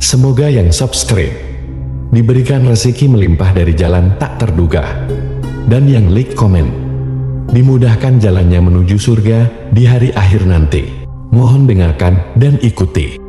Semoga yang subscribe diberikan rezeki melimpah dari jalan tak terduga, dan yang like komen dimudahkan jalannya menuju surga di hari akhir nanti. Mohon dengarkan dan ikuti.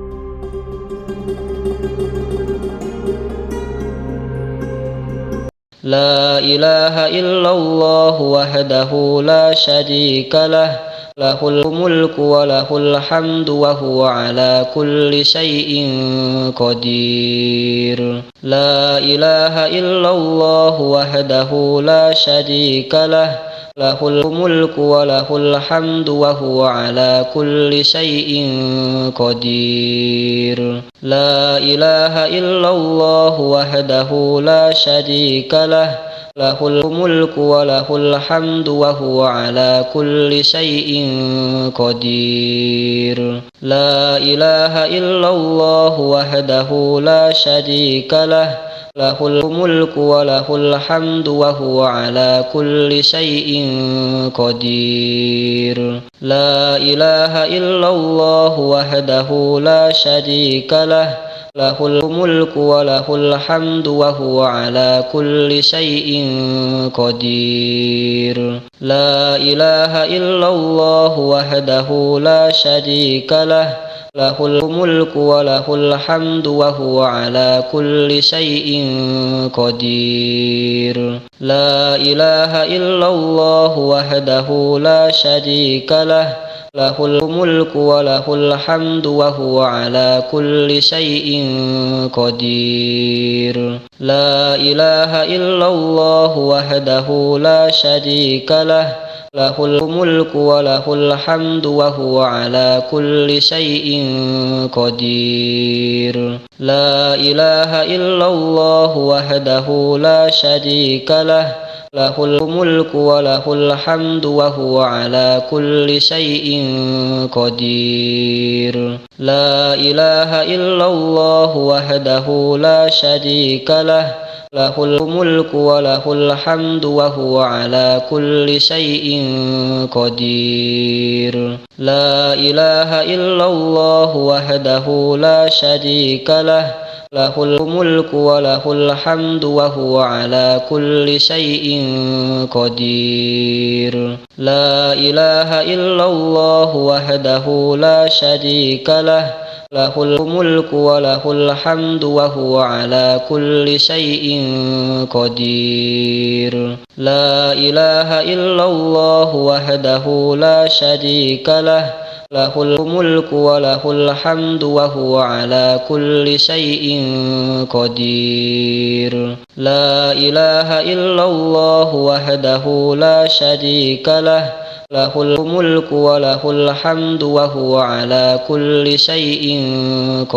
La ilaha illallah wahdahu la syarika lah, lahul mulku wa lahul hamdu wa huwa ala kulli syai'in qadir. La ilaha illallah wahdahu la syarika lah, lahul mulku wa lahul hamdu wa huwa ala kulli syai'in qadir. La ilaha illallah wahdahu la syarika lah, lahul mulku wa lahul hamdu wa huwa ala kulli syai'in qadir. La ilaha illallah wahdahu la syarika lah, lahul mulku wa lahul hamdu wa huwa ala kulli syai'in qadir. La ilaha illallah wahdahu la syarika lah, lahul mulku wa lahul hamdu wa huwa ala kulli syai'in qadir. La ilaha illallah wahdahu la syarika lah, lahul mulku wa lahul hamdu wa huwa ala kulli syai'in qadir. La ilaha illallah wahdahu la syarika lah, lahul mulku wa lahul hamdu wa huwa ala kulli syai'in qadir. La ilaha illallah wahdahu la syarika lah, lahul mulku wa lahul hamdu wa huwa ala kulli syai'in qadir. La ilaha illallah wahdahu la syarika lah, lahul mulku wa lahul hamdu wa huwa ala kulli syai'in qadir. La ilaha illallah wahdahu la syarika lah, lahul mulku wa lahul hamdu wa huwa ala kulli syai'in qadir. La ilaha illallah wahdahu la syarika lah, lahul mulku wa lahul hamdu wa huwa ala kulli syai'in qadir. La ilaha illallah wahdahu la syarika lah, lahul mulku wa lahul hamdu wa huwa ala kulli syai'in qadir. La ilaha illallah wahdahu la syarika lah, lahul mulku wa lahul hamdu wa huwa ala kulli syai'in qadir. La ilaha illallah wahdahu la syarika lah, lahul mulku wa lahul hamdu wa huwa ala kulli syai'in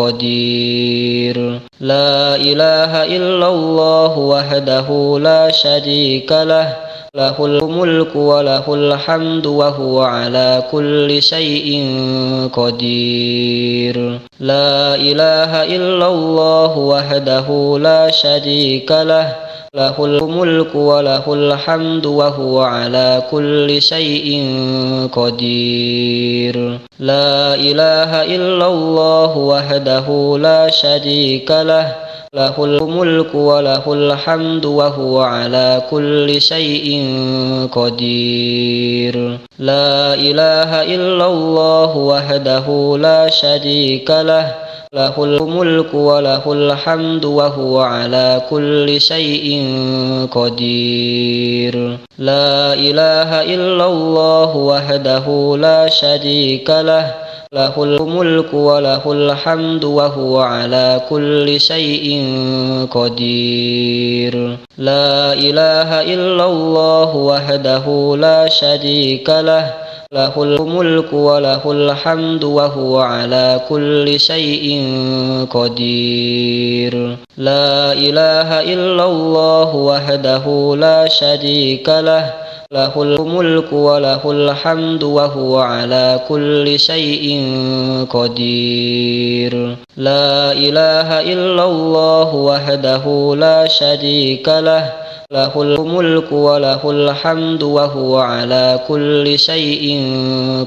qadir. La ilaha illallah wahdahu la syarika lah, lahul mulku wa lahul hamdu wa huwa ala kulli syai'in qadir. La ilaha illallah wahdahu la syarika lah, lahul mulku wa lahul hamdu wa huwa ala kulli syai'in qadir. La ilaha illallah wahdahu la syarika lah, lahul mulku wa lahul hamdu wa huwa ala kulli syai'in qadir. La ilaha illallah wahdahu la syarika lah, lahul mulku wa lahul hamdu wa huwa ala kulli syai'in qadir. La ilaha illallah wahdahu la syarika lah, lahul mulku wa lahul hamdu wa huwa ala kulli syai'in qadir. La ilaha illallah wahdahu la syarika lah, lahul mulku wa lahul hamdu wa huwa ala kulli syai'in qadir. La ilaha illallah wahdahu la syarika lah, lahul mulku wa lahul hamdu wa huwa ala kulli syai'in qadir. La ilaha illallah wahdahu la syarika lah, له الملك وله الحمد وهو على كل شيء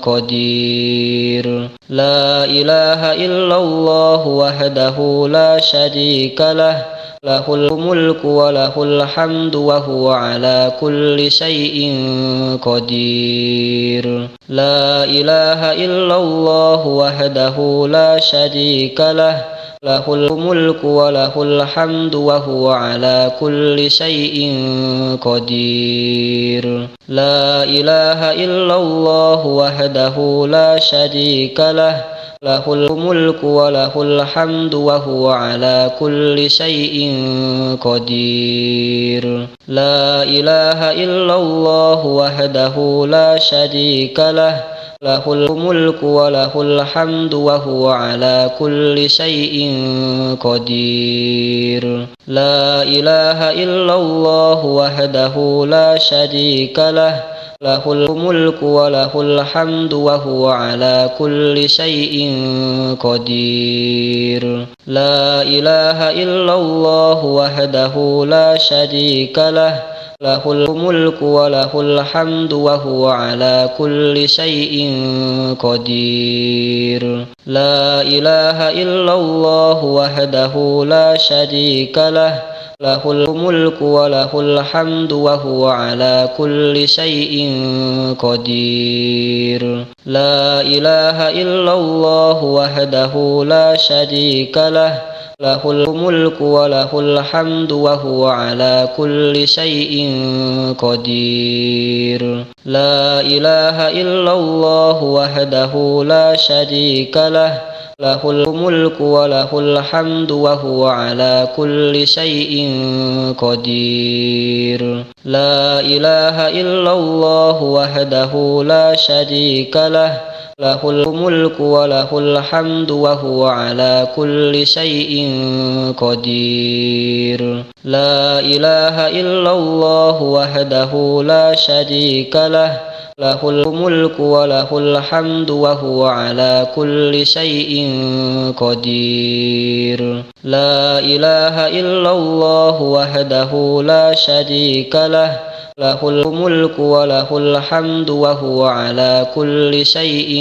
قدير لا إله إلا الله وحده لا شريك له له الملك وله الحمد وهو على كل شيء قدير لا إله إلا الله وحده لا شريك له له الملك وله الحمد وهو على كل شيء قدير لا إله إلا الله وحده لا شريك له له الملك وله الحمد وهو على كل شيء قدير لا إله إلا الله وحده لا شريك له له الملك وله الحمد وهو على كل شيء قدير لا إله إلا الله وحده لا شريك له له الملك وله الحمد وهو على كل شيء قدير لا إله إلا الله وحده لا شريك له له الملك وله الحمد وهو على كل شيء قدير لا إله إلا الله وحده لا شريك له له الملك وله الحمد وهو على كل شيء قدير لا إله إلا الله وحده لا شريك له له الملك وله الحمد وهو على كل شيء قدير لا إله إلا الله وحده لا شريك له له الملك وله الحمد وهو على كل شيء قدير لا إله إلا الله وحده لا شريك له له الملك وله الحمد وهو على كل شيء قدير لا إله إلا الله وحده لا شريك له له الملك وله الحمد وهو على كل شيء قدير لا إله إلا الله وحده لا شريك له له الملك وله الحمد وهو على كل شيء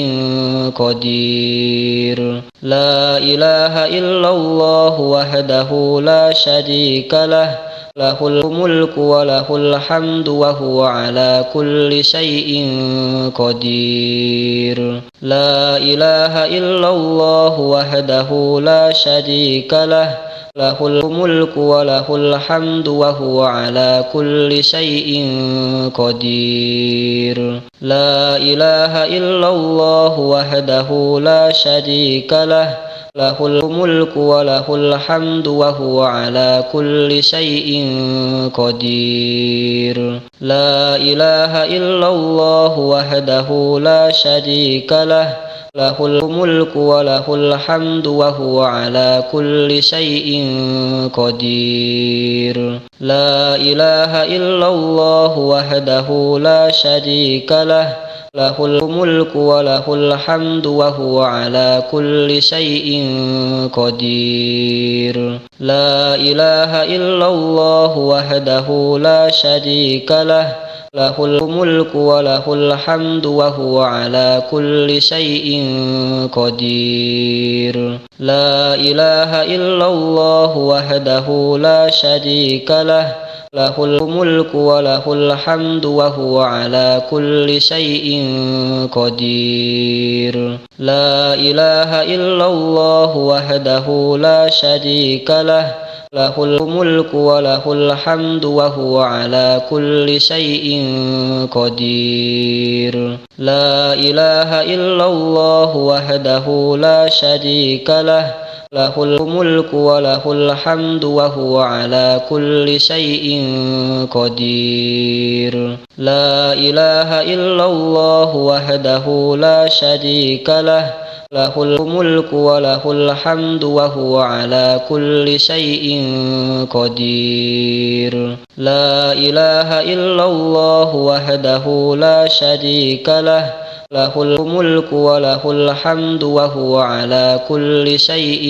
قدير لا إله إلا الله وحده لا شريك له له الملك وله الحمد وهو على كل شيء قدير لا إله إلا الله وحده لا شريك له له الملك وله الحمد وهو على كل شيء قدير لا إله إلا الله وحده لا شريك له له الملك وله الحمد وهو على كل شيء قدير لا إله إلا الله وحده لا شريك له له الملك وله الحمد وهو على كل شيء قدير لا إله إلا الله وحده لا شريك له له الملك وله الحمد وهو على كل شيء قدير لا إله إلا الله وحده لا شريك له له الملك وله الحمد وهو على كل شيء قدير لا إله إلا الله وحده لا شريك له له الملك وله الحمد وهو على كل شيء قدير لا إله إلا الله وحده لا شريك له له الملك وله الحمد وهو على كل شيء قدير لا إله إلا الله وحده لا شريك له له الملك وله الحمد وهو على كل شيء قدير لا إله إلا الله وحده لا شريك له له الملك وله الحمد وهو على كل شيء قدير لا إله إلا الله وحده لا شريك له له الملك وله الحمد وهو على كل شيء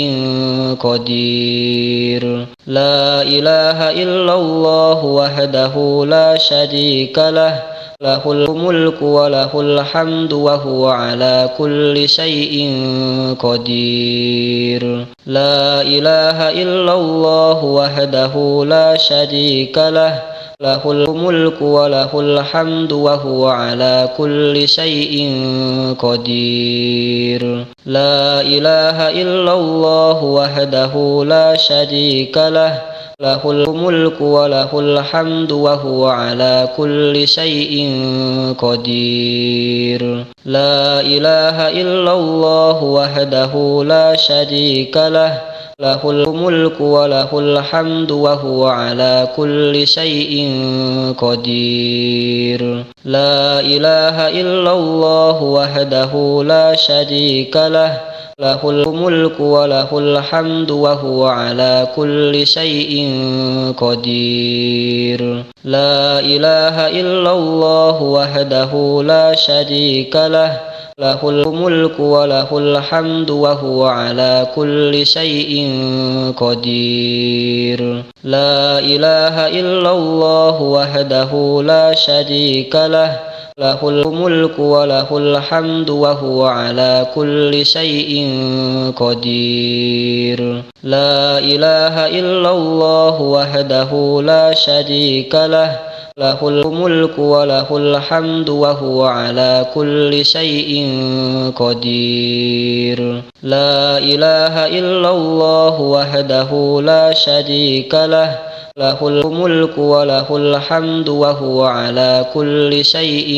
قدير لا إله إلا الله وحده لا شريك له له الملك وله الحمد وهو على كل شيء قدير لا إله إلا الله وحده لا شريك له له الملك وله الحمد وهو على كل شيء قدير لا إله إلا الله وحده لا شريك له له الملك وله الحمد وهو على كل شيء قدير لا إله إلا الله وحده لا شريك له له الملك وله الحمد وهو على كل شيء قدير لا إله إلا الله وحده لا شريك له له الملك وله الحمد وهو على كل شيء قدير لا إله إلا الله وحده لا شريك له له الملك وله الحمد وهو على كل شيء قدير لا إله إلا الله وحده لا شريك له له الملك وله الحمد وهو على كل شيء قدير لا إله إلا الله وحده لا شريك له له الملك وله الحمد وهو على كل شيء قدير لا إله إلا الله وحده لا شريك له له الملك وله الحمد وهو على كل شيء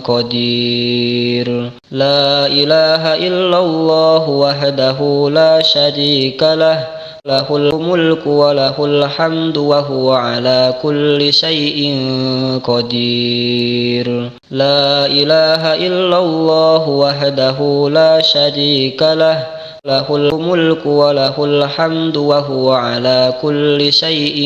قدير لا إله إلا الله وحده لا شريك له له الملك وله الحمد وهو على كل شيء قدير لا إله إلا الله وحده لا شريك له له الملك وله الحمد وهو على كل شيء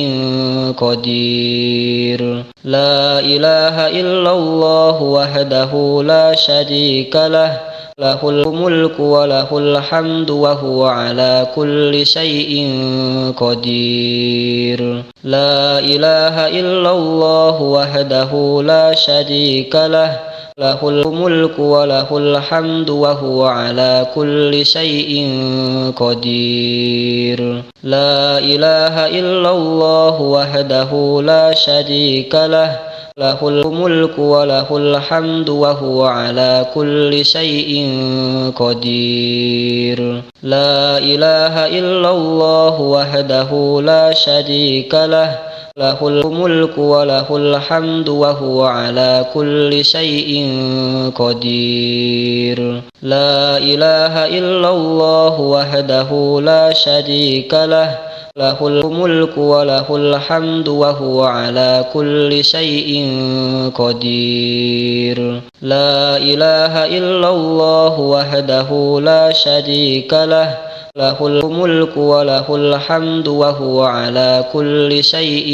قدير لا إله إلا الله وحده لا شريك له له الملك وله الحمد وهو على كل شيء قدير لا إله إلا الله وحده لا شريك له له الملك وله الحمد وهو على كل شيء قدير لا إله إلا الله وحده لا شريك له له الملك وله الحمد وهو على كل شيء قدير لا إله إلا الله وحده لا شريك له له الملك وله الحمد وهو على كل شيء قدير لا إله إلا الله وحده لا شريك له له الملك وله الحمد وهو على كل شيء قدير لا إله إلا الله وحده لا شريك له له الملك وله الحمد وهو على كل شيء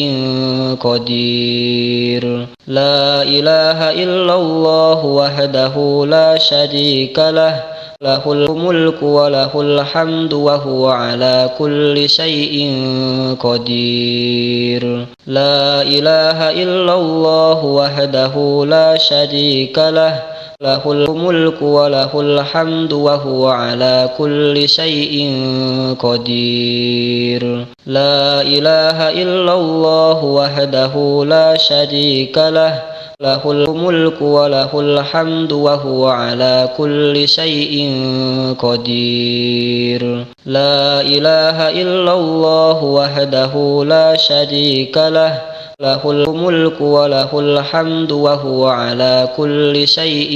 قدير لا إله إلا الله وحده لا شريك له له الملك وله الحمد وهو على كل شيء قدير لا إله إلا الله وحده لا شريك له له الملك وله الحمد وهو على كل شيء قدير لا إله إلا الله وحده لا شريك له له الملك وله الحمد وهو على كل شيء قدير لا إله إلا الله وحده لا شريك له له الملك وله الحمد وهو على كل شيء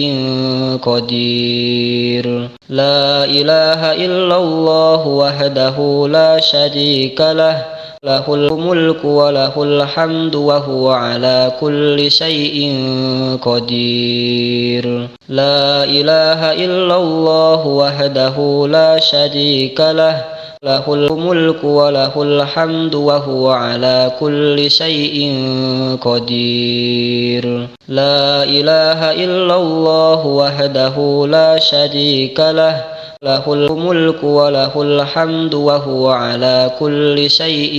قدير لا إله إلا الله وحده لا شريك له له الملك وله الحمد وهو على كل شيء قدير لا إله إلا الله وحده لا شريك له له الملك وله الحمد وهو على كل شيء قدير. لا إله إلا الله وحده لا شريك له، له الملك وله الحمد وهو على كل شيء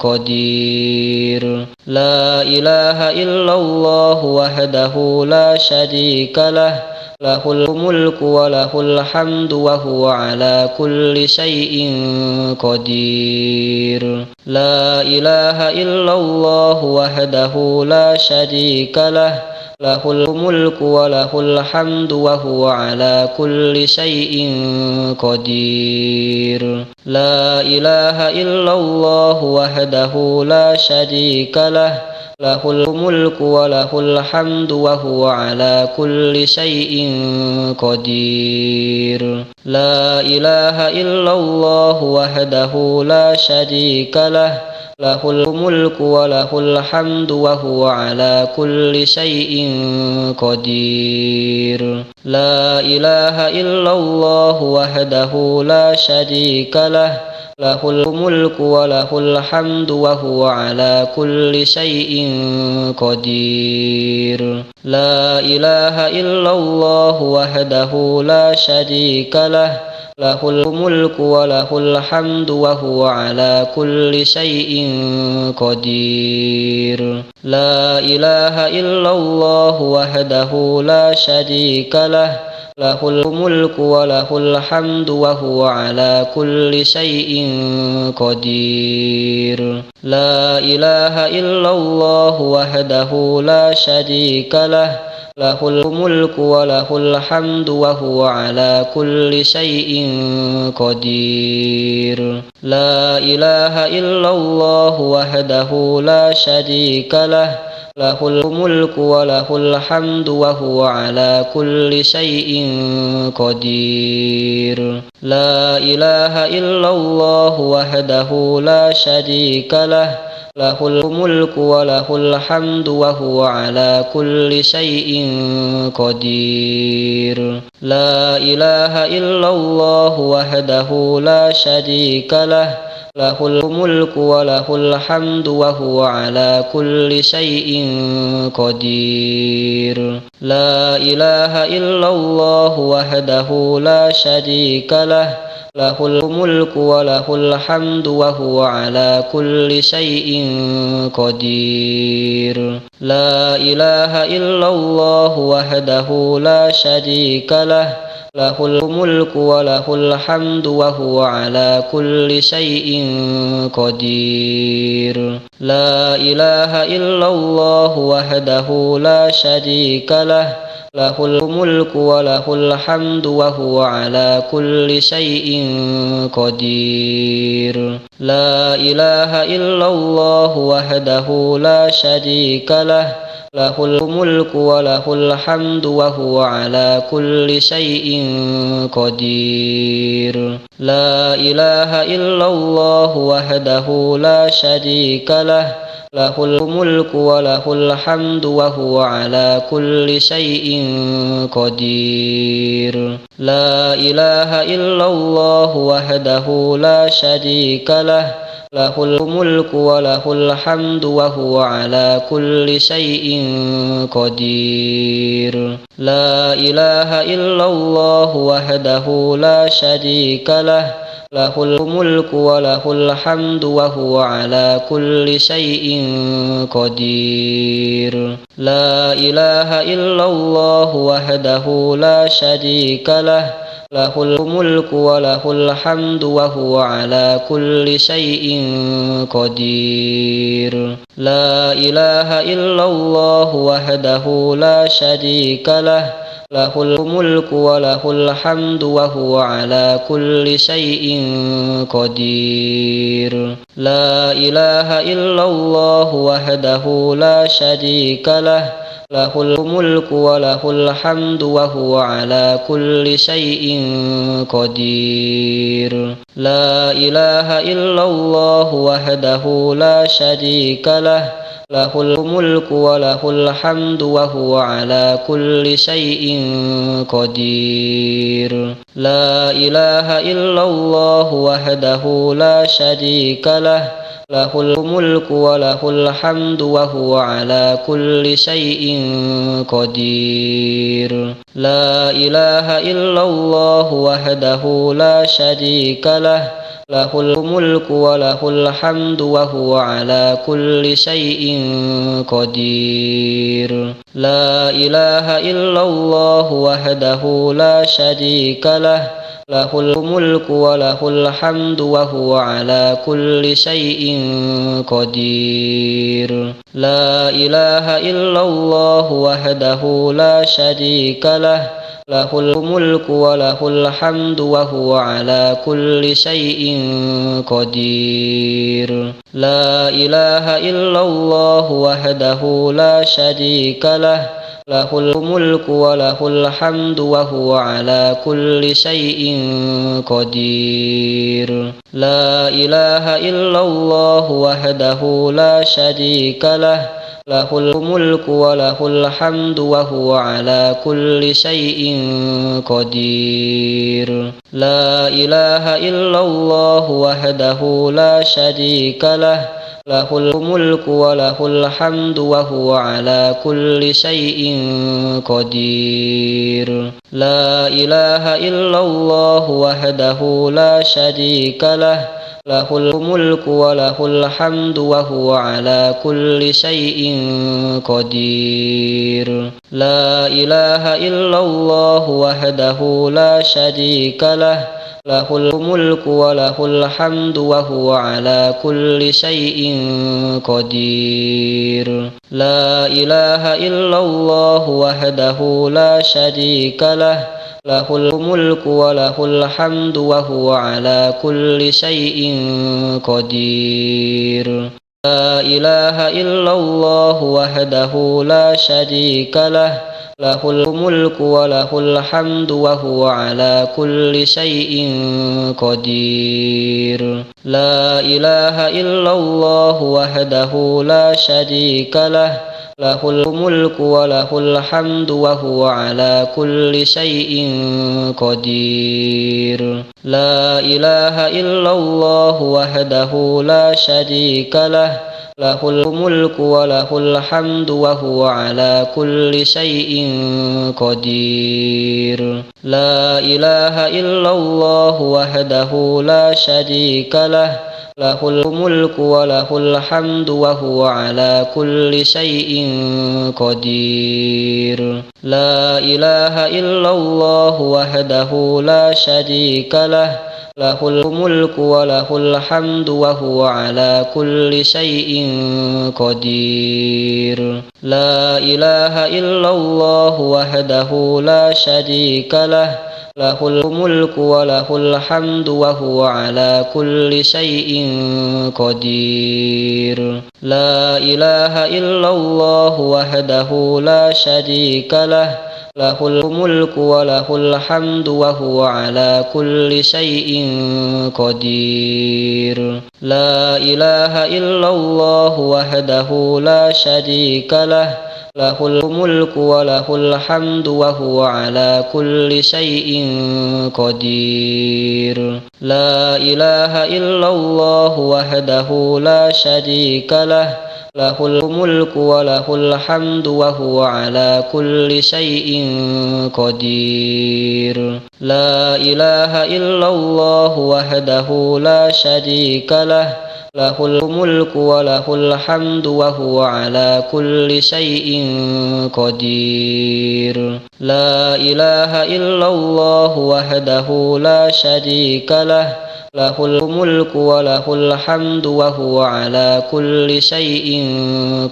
قدير. لا إله إلا الله وحده لا شريك له، له الملك وله الحمد وهو على كل شيء قدير. لا إله إلا الله وحده لا شريك له، له الملك وله الحمد وهو على كل شيء قدير. لا إله إلا الله وحده لا شريك له، له الملك وله الحمد وهو على كل شيء قدير. لا إله إلا الله وحده لا شريك له، له الملك وله الحمد وهو على كل شيء قدير. لا إله إلا الله وحده لا شريك له، له الملك وله الحمد وهو على كل شيء قدير. لا إله إلا الله وحده لا شريك له، له الملك وله الحمد وهو على كل شيء قدير. لا إله إلا الله وحده لا شريك له، له الملك وله الحمد وهو على كل شيء قدير. لا إله إلا الله وحده لا شريك له، له الملك وله الحمد وهو على كل شيء قدير. لا إله إلا الله وحده لا شريك له، له الملك وله الحمد وهو على كل شيء قدير. لا إله إلا الله وحده لا شريك له، له الملك وله الحمد وهو على كل شيء قدير. لا إله إلا الله وحده لا شريك له، له الملك وله الحمد وهو على كل شيء قدير. لا إله إلا الله وحده لا شريك له، له الملك وله الحمد وهو على كل شيء قدير. لا إله إلا الله وحده لا شريك له، له الملك وله الحمد وهو على كل شيء قدير. لا إله إلا الله وحده لا شريك له، له الملك وله الحمد وهو على كل شيء قدير. لا إله إلا الله وحده لا شريك له، له الملك وله الحمد وهو على كل شيء قدير. لا إله إلا الله وحده لا شريك له، له الملك وله الحمد وهو على كل شيء قدير. لا إله إلا الله وحده لا شريك له، له الملك وله الحمد وهو على كل شيء قدير. لا إله إلا الله وحده لا شريك له، له الملك وله الحمد وهو على كل شيء قدير. لا إله إلا الله وحده لا شريك له، له الملك وله الحمد وهو على كل شيء قدير. لا إله إلا الله وحده لا شريك له، له الملك وله الحمد وهو على كل شيء قدير. لا إله إلا الله وحده لا شريك له، له الملك وله الحمد وهو على كل شيء قدير. لا إله إلا الله وحده لا شريك له، له الملك وله الحمد وهو على كل شيء قدير. لا إله إلا الله وحده لا شريك له، له الملك وله الحمد وهو على كل شيء قدير. لا إله إلا الله وحده لا شريك له، له الملك وله الحمد وهو على كل شيء قدير. لا إله إلا الله وحده لا شريك له، له الملك وله الحمد وهو على كل شيء قدير. لا إله إلا الله وحده لا شريك له، له الملك وله الحمد وهو على كل شيء قدير. لا إله إلا الله وحده لا شريك له، له الملك وله الحمد وهو على كل شيء قدير. لا إله إلا الله وحده لا شريك له، له الملك وله الحمد وهو على كل شيء قدير. لا إله إلا الله وحده لا شريك له، له الملك وله الحمد وهو على كل شيء قدير. لا إله إلا الله وحده لا شريك له، له الملك وله الحمد وهو على كل شيء قدير. لا إله إلا الله وحده لا شريك له، له الملك وله الحمد وهو على كل شيء قدير. لا إله إلا الله وحده لا شريك له، له الملك وله الحمد وهو على كل شيء قدير. لا إله إلا الله وحده لا شريك له، له الملك وله الحمد وهو على كل شيء قدير. لا إله إلا الله وحده لا شريك له، له الملك وله الحمد وهو على كل شيء قدير. لا إله إلا الله وحده لا شريك له، له الملك وله الحمد وهو على كل شيء قدير. لا إله إلا الله وحده لا شريك له، له الملك وله الحمد وهو على كل شيء قدير. لا إله إلا الله وحده لا شريك له، له الملك وله الحمد وهو على كل شيء قدير. لا إله إلا الله وحده لا شريك له، له الملك وله الحمد وهو على كل شيء قدير. لا إله إلا الله وحده لا شريك له، له الملك وله الحمد وهو على كل شيء قدير. لا إله إلا الله وحده لا شريك له، له الملك وله الحمد وهو على كل شيء قدير. لا إله إلا الله وحده لا شريك له، له الملك وله الحمد وهو على كل شيء قدير. لا إله إلا الله وحده لا شريك له، له الملك وله الحمد وهو على كل شيء قدير. لا إله إلا الله وحده لا شريك له، له الملك وله الحمد وهو على كل شيء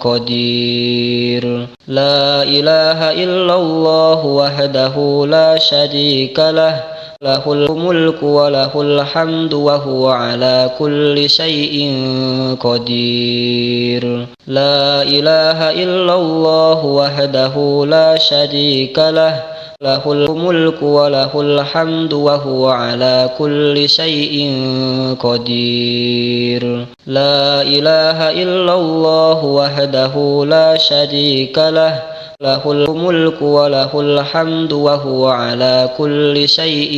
قدير. لا إله إلا الله وحده لا شريك له، له الملك وله الحمد وهو على كل شيء قدير لا إله إلا الله وحده لا شريك له له الملك وله الحمد وهو على كل شيء قدير لا إله إلا الله وحده لا شريك له له الملك وله الحمد وهو على كل شيء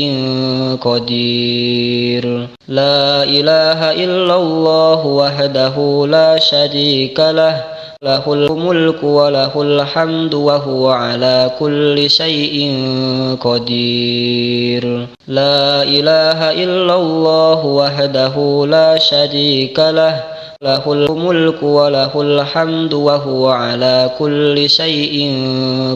قدير لا إله إلا الله وحده لا شريك له له الملك وله الحمد وهو على كل شيء قدير لا إله إلا الله وحده لا شريك له له الملك وله الحمد وهو على كل شيء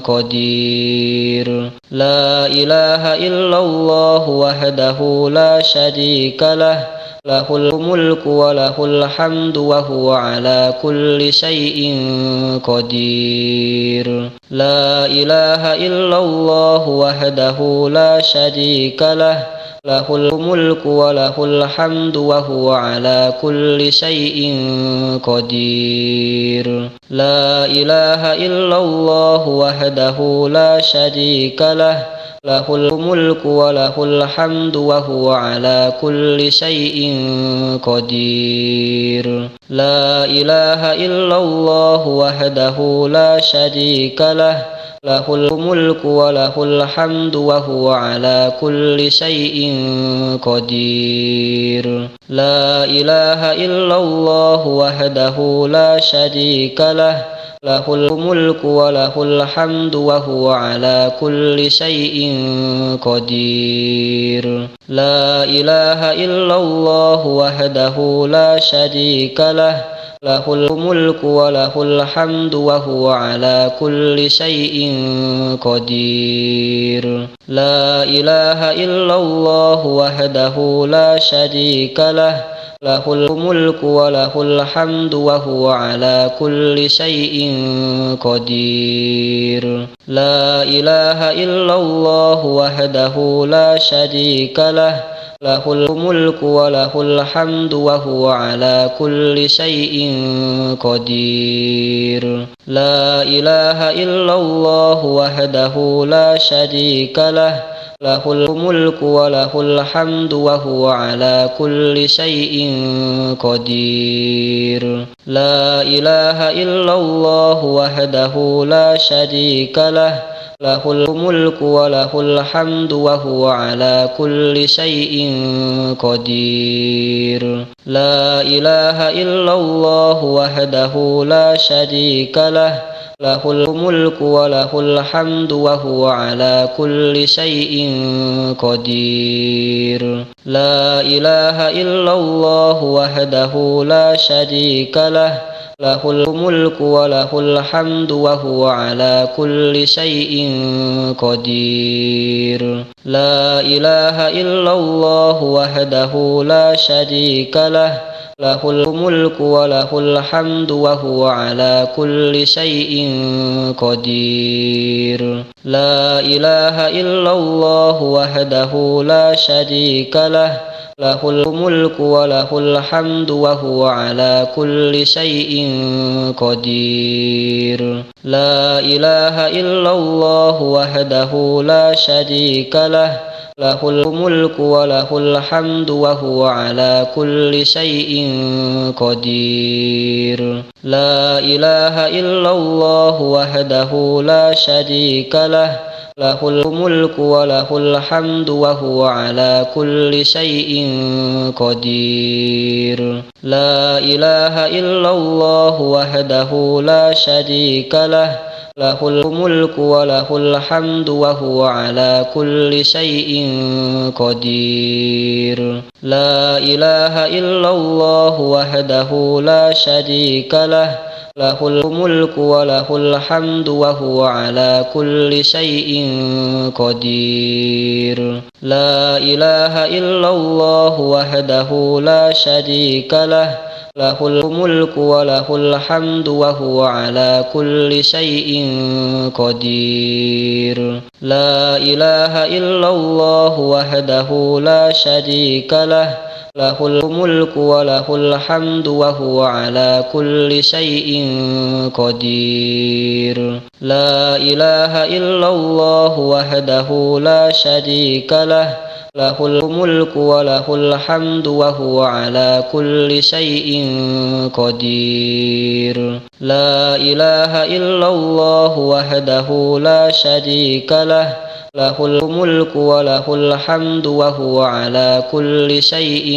قدير لا إله إلا الله وحده لا شريك له له الملك وله الحمد وهو على كل شيء قدير لا إله إلا الله وحده لا شريك له له الملك وله الحمد وهو على كل شيء قدير لا إله إلا الله وحده لا شريك له له الملك وله الحمد وهو على كل شيء قدير لا إله إلا الله وحده لا شريك له له الملك وله الحمد وهو على كل شيء قدير لا إله إلا الله وحده لا شريك له له الملك وله الحمد وهو على كل شيء قدير لا إله إلا الله وحده لا شريك له له الملك وله الحمد وهو على كل شيء قدير لا إله إلا الله وحده لا شريك له له الملك وله الحمد وهو على كل شيء قدير لا إله إلا الله وحده لا شريك له له الملك وله الحمد وهو على كل شيء قدير لا إله إلا الله وحده لا شريك له له الملك وله الحمد وهو على كل شيء قدير لا إله إلا الله وحده لا شريك له له الملك وله الحمد وهو على كل شيء قدير لا إله إلا الله وحده لا شريك له له الملك وله الحمد وهو على كل شيء قدير لا إله إلا الله وحده لا شريك له له الملك وله الحمد وهو على كل شيء قدير لا إله إلا الله وحده لا شريك له له الملك وله الحمد وهو على كل شيء قدير لا إله إلا الله وحده لا شريك له له الملك وله الحمد وهو على كل شيء قدير لا إله إلا الله وحده لا شريك له له الملك وله الحمد وهو على كل شيء قدير لا إله إلا الله وحده لا شريك له له الملك وله الحمد وهو على كل شيء قدير لا إله إلا الله وحده لا شريك له له الملك وله الحمد وهو على كل شيء قدير لا إله إلا الله وحده لا شريك له له الملك وله الحمد وهو على كل شيء قدير لا إله إلا الله وحده لا شريك له له الملك وله الحمد وهو على كل شيء قدير. لا إله إلا الله وحده لا شريك له، له الملك وله الحمد وهو على كل شيء قدير. لا إله إلا الله وحده لا شريك له، له الملك وله الحمد وهو على كل شيء قدير. لا إله إلا الله وحده لا شريك له، له الملك وله الحمد وهو على كل شيء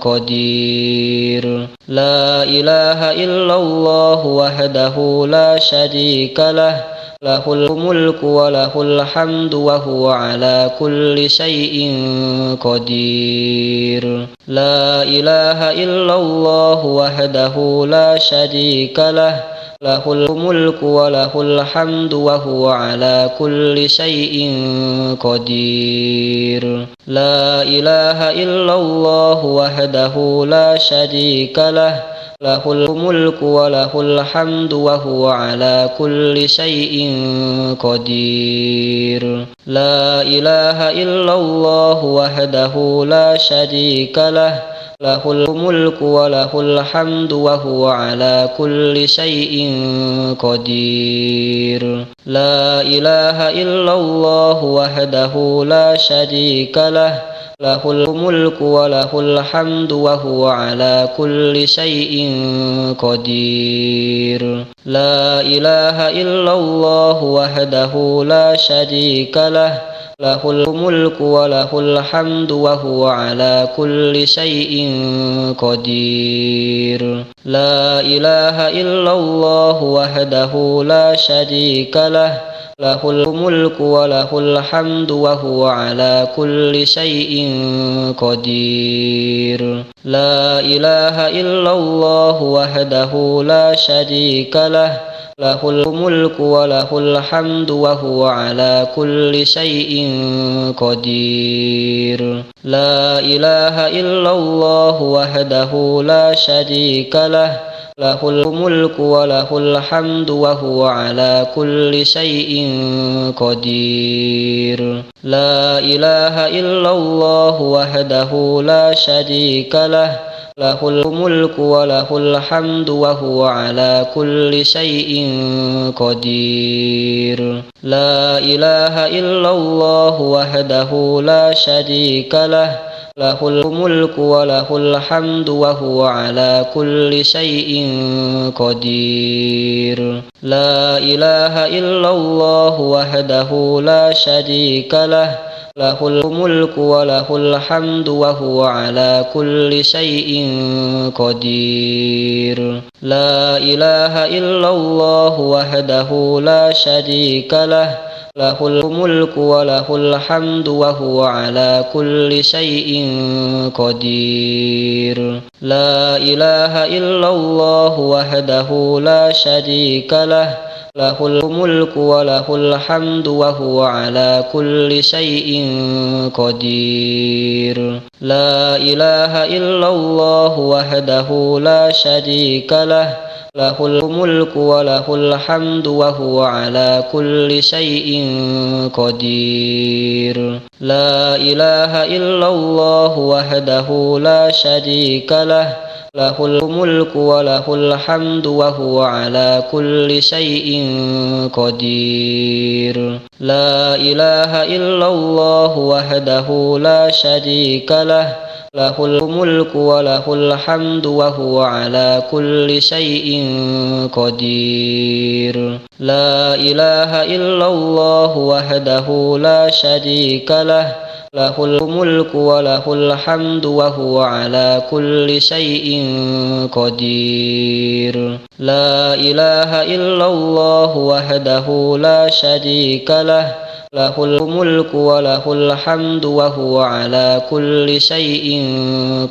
قدير. لا إله إلا الله وحده لا شريك له، له الملك وله الحمد وهو على كل شيء قدير. لا إله إلا الله وحده لا شريك له، له الملك وله الحمد وهو على كل شيء قدير. لا إله إلا الله وحده لا شريك له، له الملك وله الحمد وهو على كل شيء قدير. لا إله إلا الله وحده لا شريك له، له الملك وله الحمد وهو على كل شيء قدير. لا إله إلا الله وحده لا شريك له، له الملك وله الحمد وهو على كل شيء قدير. لا إله إلا الله وحده لا شريك له، له الملك وله الحمد وهو على كل شيء قدير. لا إله إلا الله وحده لا شريك له، له الملك وله الحمد وهو على كل شيء قدير. لا إله إلا الله وحده لا شريك له، له الملك وله الحمد وهو على كل شيء قدير. لا إله إلا الله وحده لا شريك له، له الملك وله الحمد وهو على كل شيء قدير. لا إله إلا الله وحده لا شريك له، له الملك وله الحمد وهو على كل شيء قدير. لا إله إلا الله وحده لا شريك له، له الملك وله الحمد وهو على كل شيء قدير. لا إله إلا الله وحده لا شريك له، له الملك وله الحمد وهو على كل شيء قدير. لا إله إلا الله وحده لا شريك له، له الملك وله الحمد وهو على كل شيء قدير. لا إله إلا الله وحده لا شريك له، له الملك وله الحمد وهو على كل شيء قدير. لا إله إلا الله وحده لا شريك له، له الملك وله الحمد وهو على كل شيء قدير. لا إله إلا الله وحده لا شريك له، له الملك وله الحمد وهو على كل شيء قدير. لا إله إلا الله وحده لا شريك له، له الملك وله الحمد وهو على كل شيء قدير. لا إله إلا الله وحده لا شريك له، له الملك وله الحمد وهو على كل شيء قدير. لا إله إلا الله وحده لا شريك له، له الملك وله الحمد وهو على كل شيء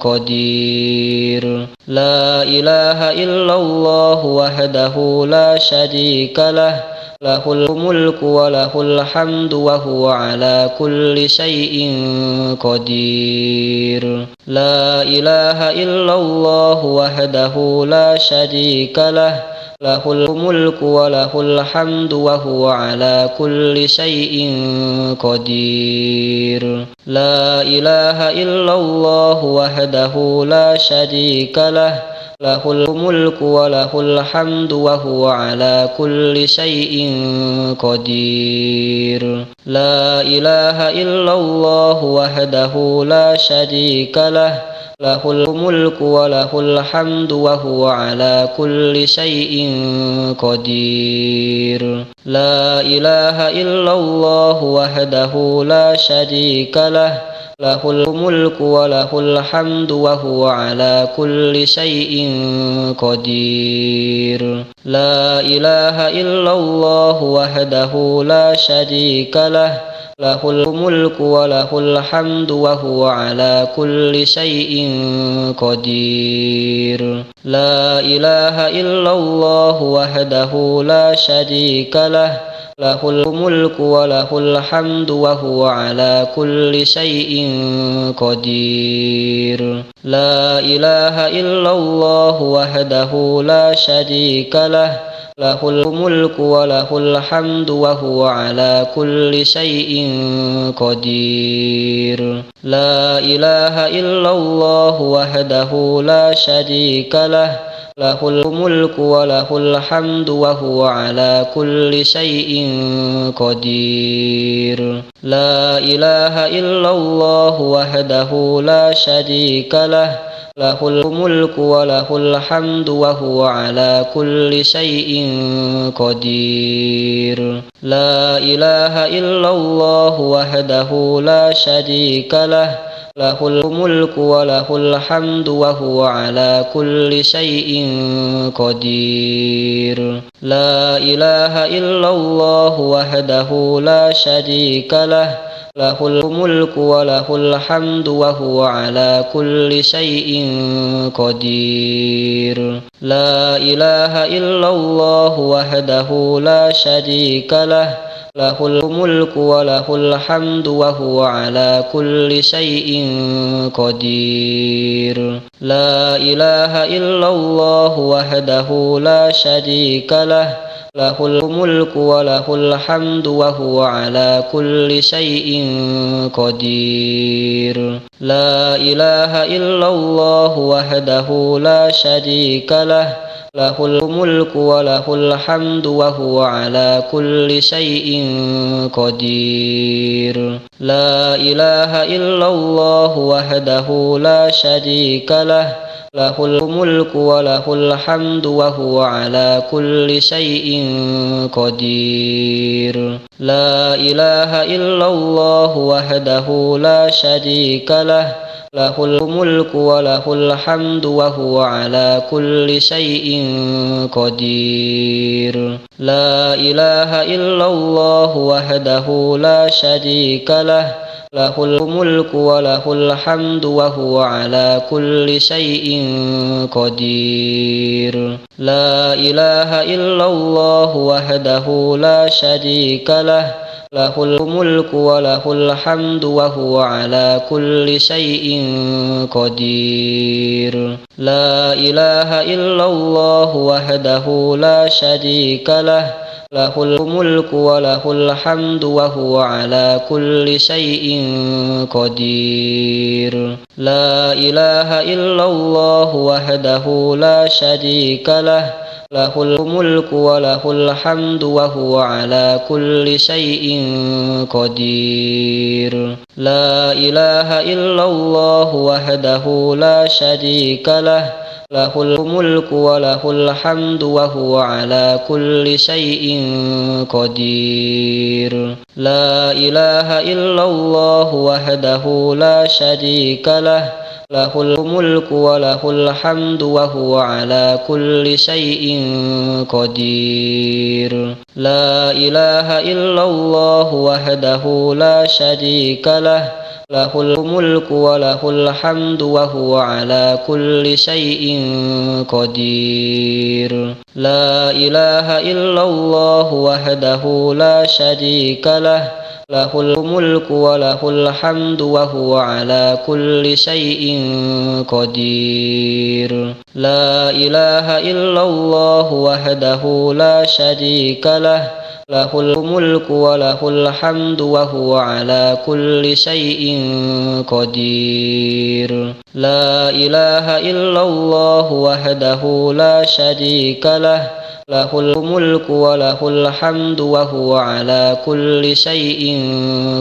قدير. لا إله إلا الله وحده لا شريك له، له الملك وله الحمد وهو على كل شيء قدير. لا إله إلا الله وحده لا شريك له، له الملك وله الحمد وهو على كل شيء قدير. لا إله إلا الله وحده لا شريك له، له الملك وله الحمد وهو على كل شيء قدير. لا إله إلا الله وحده لا شريك له، له الملك وله الحمد وهو على كل شيء قدير. لا إله إلا الله وحده لا شريك له، له الملك وله الحمد وهو على كل شيء قدير. لا إله إلا الله وحده لا شريك له، له الملك وله الحمد وهو على كل شيء قدير. لا إله إلا الله وحده لا شريك له، له الملك وله الحمد وهو على كل شيء قدير. لا إله إلا الله وحده لا شريك له، له الملك وله الحمد وهو على كل شيء قدير. لا إله إلا الله وحده لا شريك له، له الملك وله الحمد وهو على كل شيء قدير. لا إله إلا الله وحده لا شريك له، له الملك وله الحمد وهو على كل شيء قدير. لا إله إلا الله وحده لا شريك له، له الملك وله الحمد وهو على كل شيء قدير. لا إله إلا الله وحده لا شريك له، له الملك وله الحمد وهو على كل شيء قدير. لا إله إلا الله وحده لا شريك له، له الملك وله الحمد وهو على كل شيء قدير. لا إله إلا الله وحده لا شريك له، له الملك وله الحمد وهو على كل شيء قدير. لا إله إلا الله وحده لا شريك له، له الملك وله الحمد وهو على كل شيء قدير. لا إله إلا الله وحده لا شريك له، له الملك وله الحمد وهو على كل شيء قدير. لا إله إلا الله وحده لا شريك له، له الملك وله الحمد وهو على كل شيء قدير. لا إله إلا الله وحده لا شريك له، له الملك وله الحمد وهو على كل شيء قدير. لا إله إلا الله وحده لا شريك له، له الملك وله الحمد وهو على كل شيء قدير. لا إله إلا الله وحده لا شريك له، له الملك وله الحمد وهو على كل شيء قدير. لا إله إلا الله وحده لا شريك له، له الملك وله الحمد وهو على كل شيء قدير. لا إله إلا الله وحده لا شريك له، له الملك وله الحمد وهو على كل شيء قدير. لا إله إلا الله وحده لا شريك له، له الملك وله الحمد وهو على كل شيء قدير. لا إله إلا الله وحده لا شريك له، له الملك وله الحمد وهو على كل شيء قدير. لا إله إلا الله وحده لا شريك له له الملك وله الحمد وهو على كل شيء قدير. لا إله إلا الله وحده لا شريك له له الملك وله الحمد وهو على كل شيء قدير. لا إله إلا الله وحده لا شريك له له الملك وله الحمد وهو على كل شيء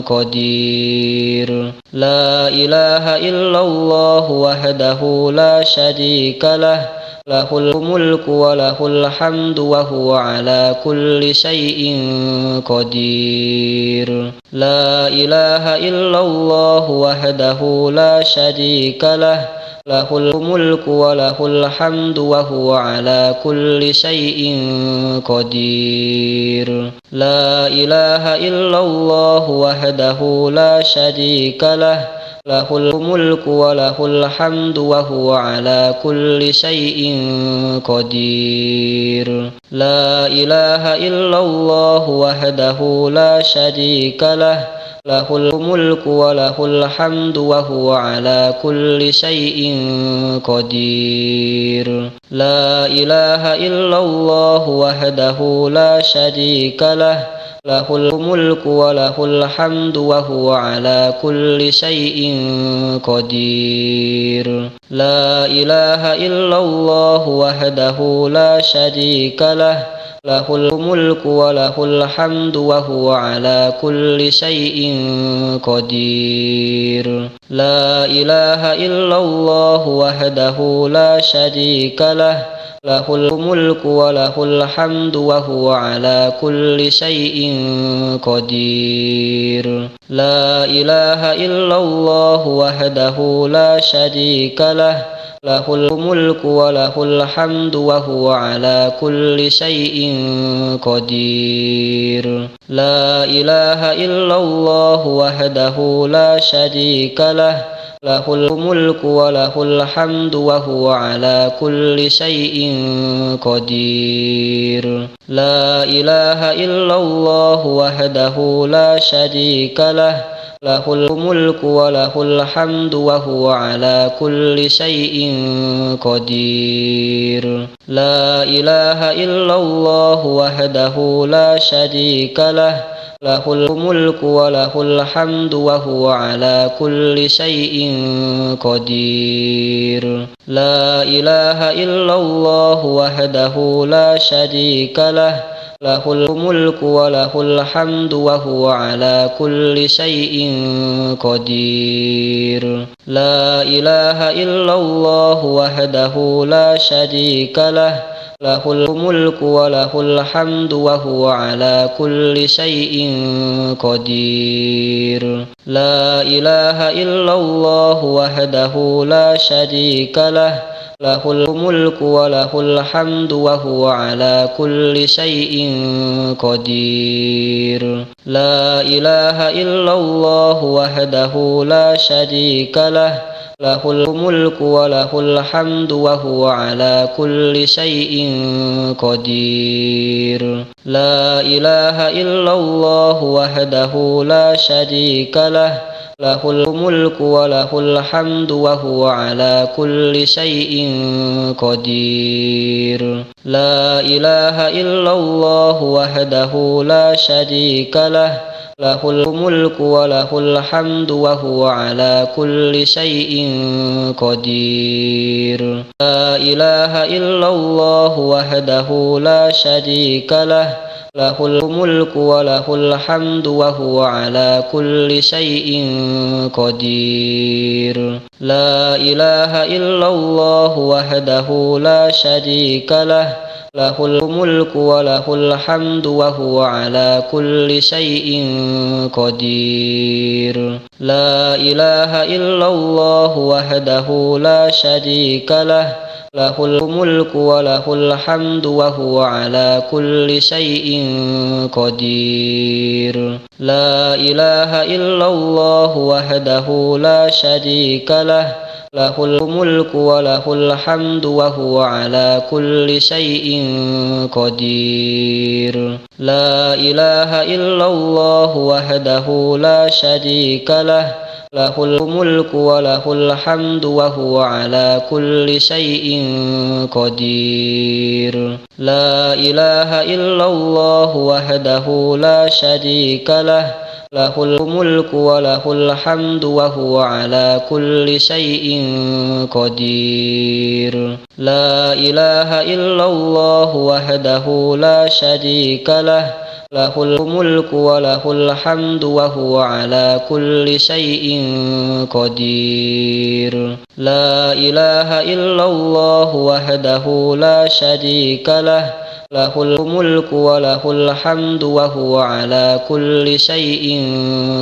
قدير. لا إله إلا الله وحده لا شريك له له الملك وله الحمد وهو على كل شيء قدير. لا إله إلا الله وحده لا شريك له له الملك وله الحمد وهو على كل شيء قدير. لا إله إلا الله وحده لا شريك له له الملك وله الحمد وهو على كل شيء قدير. لا إله إلا الله وحده لا شريك له له الملك وله الحمد وهو على كل شيء قدير. لا إله إلا الله وحده لا شريك له له الملك وله الحمد وهو على كل شيء قدير. لا إله إلا الله وحده لا شريك له له الملك وله الحمد وهو على كل شيء قدير. لا إله إلا الله وحده لا شريك له له الملك وله الحمد وهو على كل شيء قدير. لا إله إلا الله وحده لا شريك له له الملك وله الحمد وهو على كل شيء قدير. لا إله إلا الله وحده لا شريك له له الملك وله الحمد وهو على كل شيء قدير. لا إله إلا الله وحده لا شريك له له الملك وله الحمد وهو على كل شيء قدير. لا إله إلا الله وحده لا شريك له له الملك وله الحمد وهو على كل شيء قدير. لا إله إلا الله وحده لا شريك له له الملك وله الحمد وهو على كل شيء قدير. لا إله إلا الله وحده لا شريك له له الملك وله الحمد وهو على كل شيء قدير. لا إله إلا الله وحده لا شريك له له الملك وله الحمد وهو على كل شيء قدير. لا إله إلا الله وحده لا شريك له له الملك وله الحمد وهو على كل شيء قدير. لا إله إلا الله وحده لا شريك له له الملك وله الحمد وهو على كل شيء قدير. لا إله إلا الله وحده لا شريك له له الملك وله الحمد وهو على كل شيء قدير. لا إله إلا الله وحده لا شريك له له الملك وله الحمد وهو على كل شيء قدير. لا إله إلا الله وحده لا شريك له له الملك وله الحمد وهو على كل شيء قدير. لا إله إلا الله وحده لا شريك له له الملك وله الحمد وهو على كل شيء قدير. لا إله إلا الله وحده لا شريك له، له الملك وله الحمد وهو على كل شيء قدير. لا إله إلا الله وحده لا شريك له، له الملك وله الحمد وهو على كل شيء قدير. لا إله إلا الله وحده لا شريك له، له الملك وله الحمد وهو على كل شيء قدير. لا إله إلا الله وحده لا شريك له، له الملك وله الحمد وهو على كل شيء قدير. لا إله إلا الله وحده لا شريك له، له الملك وله الحمد وهو على كل شيء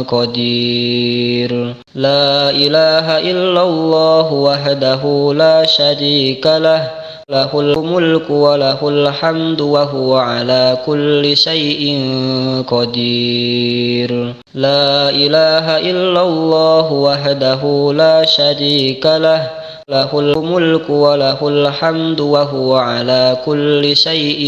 قدير. لا إله إلا الله وحده لا شريك له، له الملك وله الحمد وهو على كل شيء قدير. لا إله إلا الله وحده لا شريك له، له الملك وله الحمد وهو على كل شيء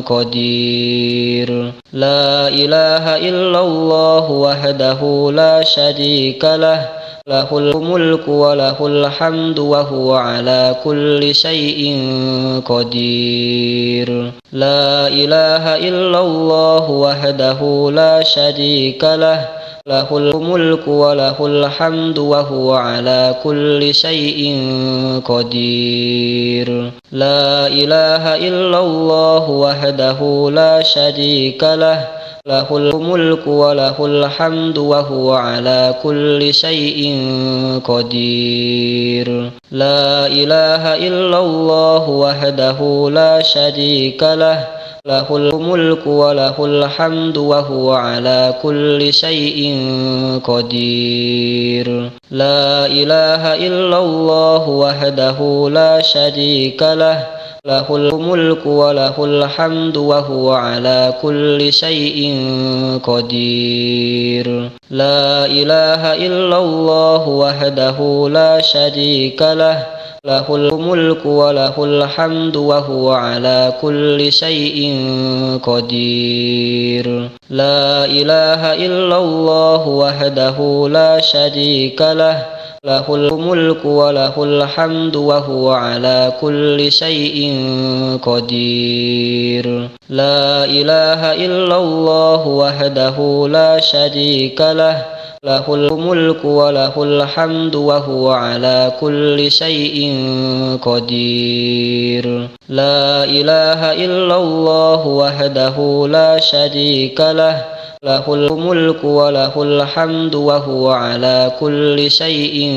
قدير. لا إله إلا الله وحده لا شريك له، له الملك وله الحمد وهو على كل شيء قدير. لا إله إلا الله وحده لا شريك له، له الملك وله الحمد وهو على كل شيء قدير. لا إله إلا الله وحده لا شريك له، له الملك وله الحمد وهو على كل شيء قدير. لا إله إلا الله وحده لا شريك له، له الملك وله الحمد وهو على كل شيء قدير. لا إله إلا الله وحده لا شريك له، له الملك وله الحمد وهو على كل شيء قدير. لا إله إلا الله وحده لا شريك له، له الملك وله الحمد وهو على كل شيء قدير. لا إله إلا الله وحده لا شريك له، له الملك وله الحمد وهو على كل شيء قدير. لا إله إلا الله وحده لا شريك له، له الملك وله الحمد وهو على كل شيء قدير. لا إله إلا الله وحده لا شريك له، له الملك وله الحمد وهو على كل شيء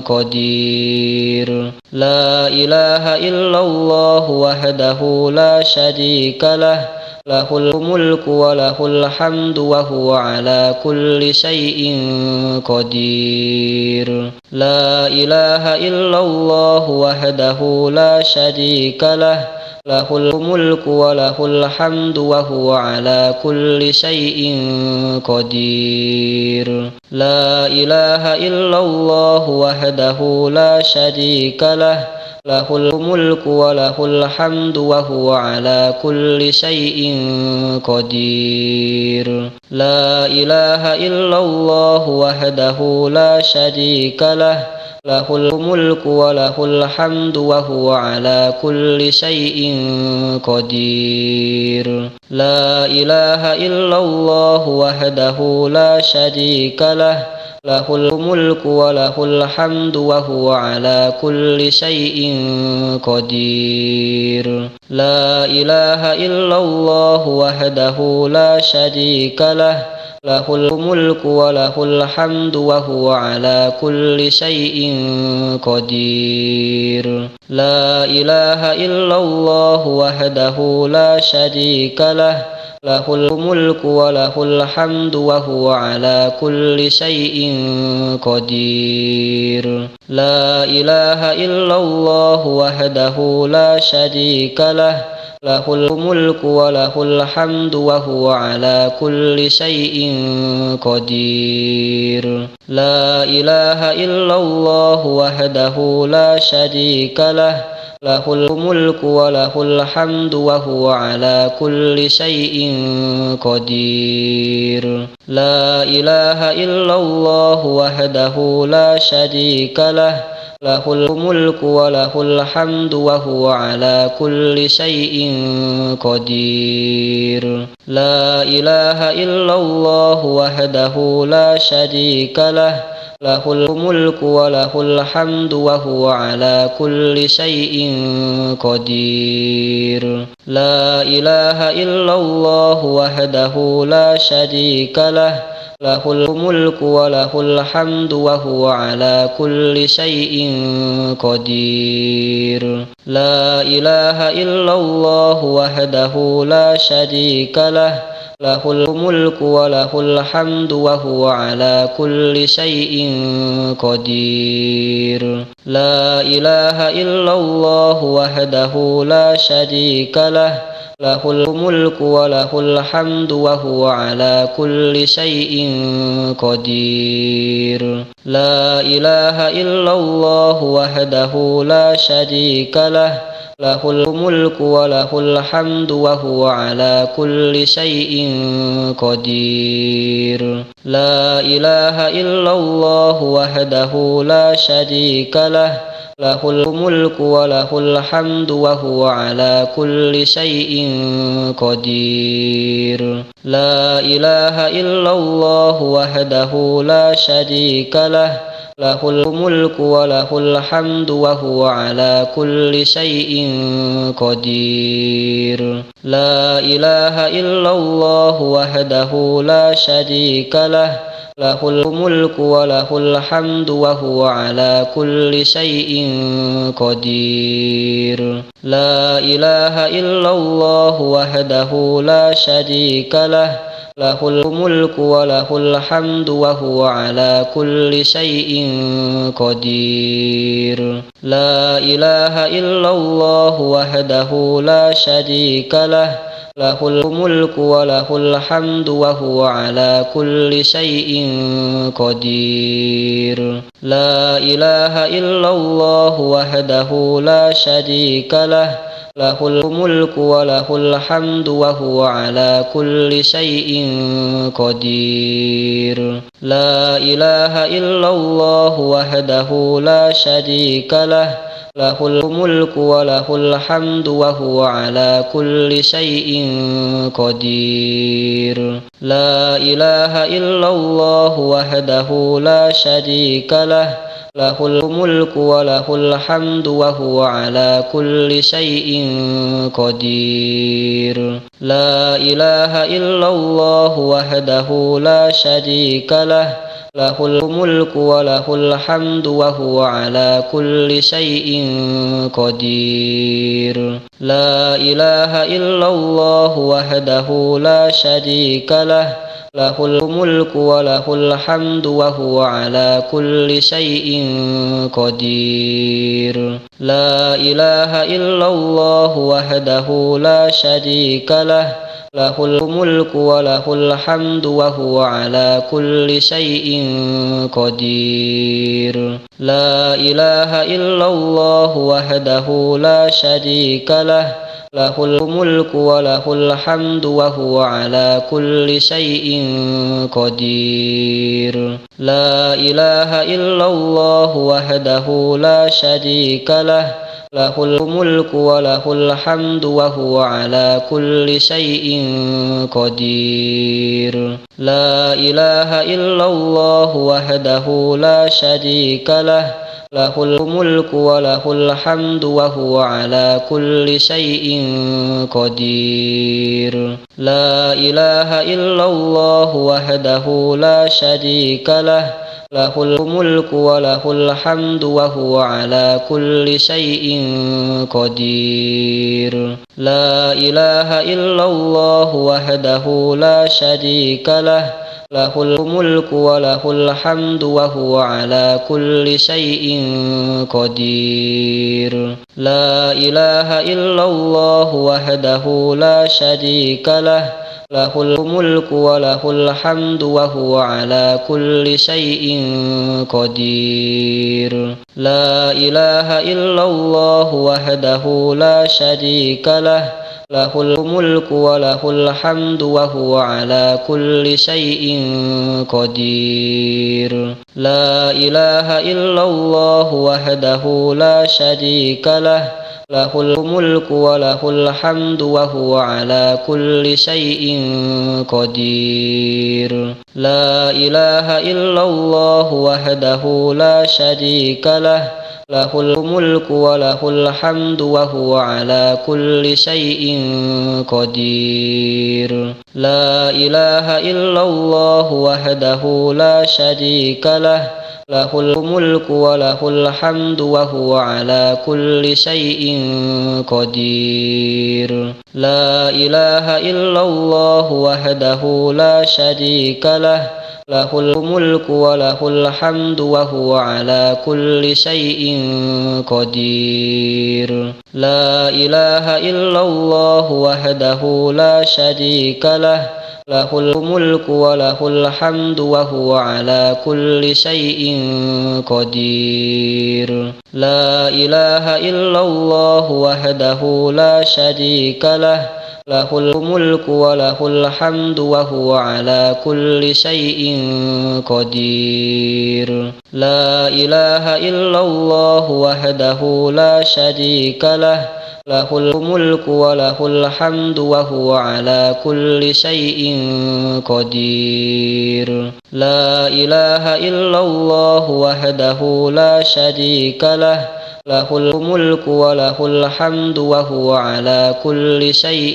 قدير. لا إله إلا الله وحده لا شريك له، له الملك وله الحمد وهو على كل شيء قدير. لا إله إلا الله وحده لا شريك له، له الملك وله الحمد وهو على كل شيء قدير. لا إله إلا الله وحده لا شريك له، له الملك وله الحمد وهو على كل شيء قدير. لا إله إلا الله وحده لا شريك له، له الملك وله الحمد وهو على كل شيء قدير. لا إله إلا الله وحده لا شريك له، له الملك وله الحمد وهو على كل شيء قدير. لا إله إلا الله وحده لا شريك له، له الملك وله الحمد وهو على كل شيء قدير. لا إله إلا الله وحده لا شريك له، له الملك وله الحمد وهو على كل شيء قدير لا إله إلا الله وحده لا شريك له له الملك وله الحمد وهو على كل شيء قدير لا إله إلا الله وحده لا شريك له له الملك وله الحمد وهو على كل شيء قدير لا إله إلا الله وحده لا شريك له له الملك وله الحمد وهو على كل شيء قدير لا إله إلا الله وحده لا شريك له له الملك وله الحمد وهو على كل شيء قدير لا إله إلا الله وحده لا شريك له له الملك وله الحمد وهو على كل شيء قدير لا إله إلا الله وحده لا شريك له له الملك وله الحمد وهو على كل شيء قدير لا إله إلا الله وحده لا شريك له له الملك وله الحمد وهو على كل شيء قدير لا إله إلا الله وحده لا شريك له له الملك وله الحمد وهو على كل شيء قدير لا إله إلا الله وحده لا شريك له له الملك وله الحمد وهو على كل شيء قدير لا إله إلا الله وحده لا شريك له له الملك وله الحمد وهو على كل شيء قدير لا إله إلا الله وحده لا شريك له له الملك وله الحمد وهو على كل شيء قدير لا إله إلا الله وحده لا شريك له له الملك وله الحمد وهو على كل شيء قدير لا إله إلا الله وحده لا شريك له له الملك وله الحمد وهو على كل شيء قدير لا إله إلا الله وحده لا شريك له له الملك وله الحمد وهو على كل شيء قدير لا إله إلا الله وحده لا شريك له له الملك وله الحمد وهو على كل شيء قدير لا إله إلا الله وحده لا شريك له له الملك وله الحمد وهو على كل شيء قدير لا إله إلا الله وحده لا شريك له له الملك وله الحمد وهو على كل شيء قدير لا إله إلا الله وحده لا شريك له له الملك وله الحمد وهو على كل شيء قدير لا إله إلا الله وحده لا شريك له له الملك وله الحمد وهو على كل شيء قدير لا إله إلا الله وحده لا شريك له له الملك وله الحمد وهو على كل شيء قدير لا إله إلا الله وحده لا شريك له له الملك وله الحمد وهو على كل شيء قدير لا إله إلا الله وحده لا شريك له له الملك وله الحمد وهو على كل شيء قدير لا إله إلا الله وحده لا شريك له له الملك وله الحمد وهو على كل شيء قدير. لا إله إلا الله وحده لا شريك له، له الملك وله الحمد وهو على كل شيء قدير. لا إله إلا الله وحده لا شريك له، له الملك وله الحمد وهو على كل شيء قدير. لا إله إلا الله وحده لا شريك له، له الملك وله الحمد وهو على كل شيء قدير. لا إله إلا الله وحده لا شريك له، له الملك وله الحمد وهو على كل شيء قدير. لا إله إلا الله وحده لا شريك له، له الملك وله الحمد وهو على كل شيء قدير. لا إله إلا الله وحده لا شريك له، له الملك وله الحمد وهو على كل شيء قدير. لا إله إلا الله وحده لا شريك له، له الملك وله الحمد وهو على كل شيء قدير. لا إله إلا الله وحده لا شريك له، له الملك وله الحمد وهو على كل شيء قدير. لا إله إلا الله وحده لا شريك له، له الملك وله الحمد وهو على كل شيء قدير. لا إله إلا الله وحده لا شريك له، له الملك وله الحمد وهو على كل شيء قدير. لا إله إلا الله وحده لا شريك له، له الملك وله الحمد وهو على كل شيء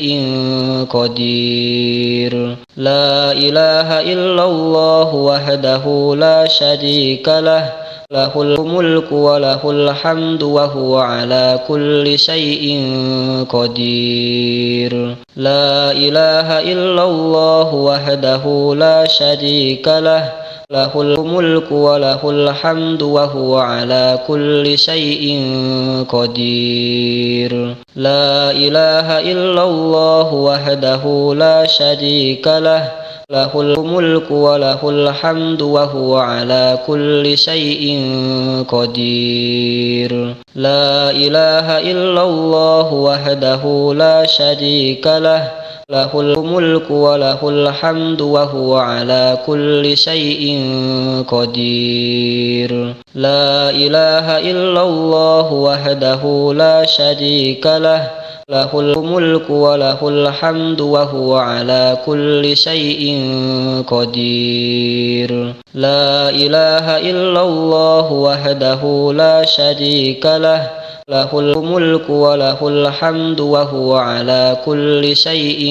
قدير. لا إله إلا الله وحده لا شريك له، له الملك وله الحمد وهو على كل شيء قدير. لا إله إلا الله وحده لا شريك له، له الملك وله الحمد وهو على كل شيء قدير. لا إله إلا الله وحده لا شريك له، له الملك وله الحمد وهو على كل شيء قدير. لا إله إلا الله وحده لا شريك له، له الملك وله الحمد وهو على كل شيء قدير. لا إله إلا الله وحده لا شريك له، له الملك وله الحمد وهو على كل شيء قدير. لا إله إلا الله وحده لا شريك له، له الملك وله الحمد وهو على كل شيء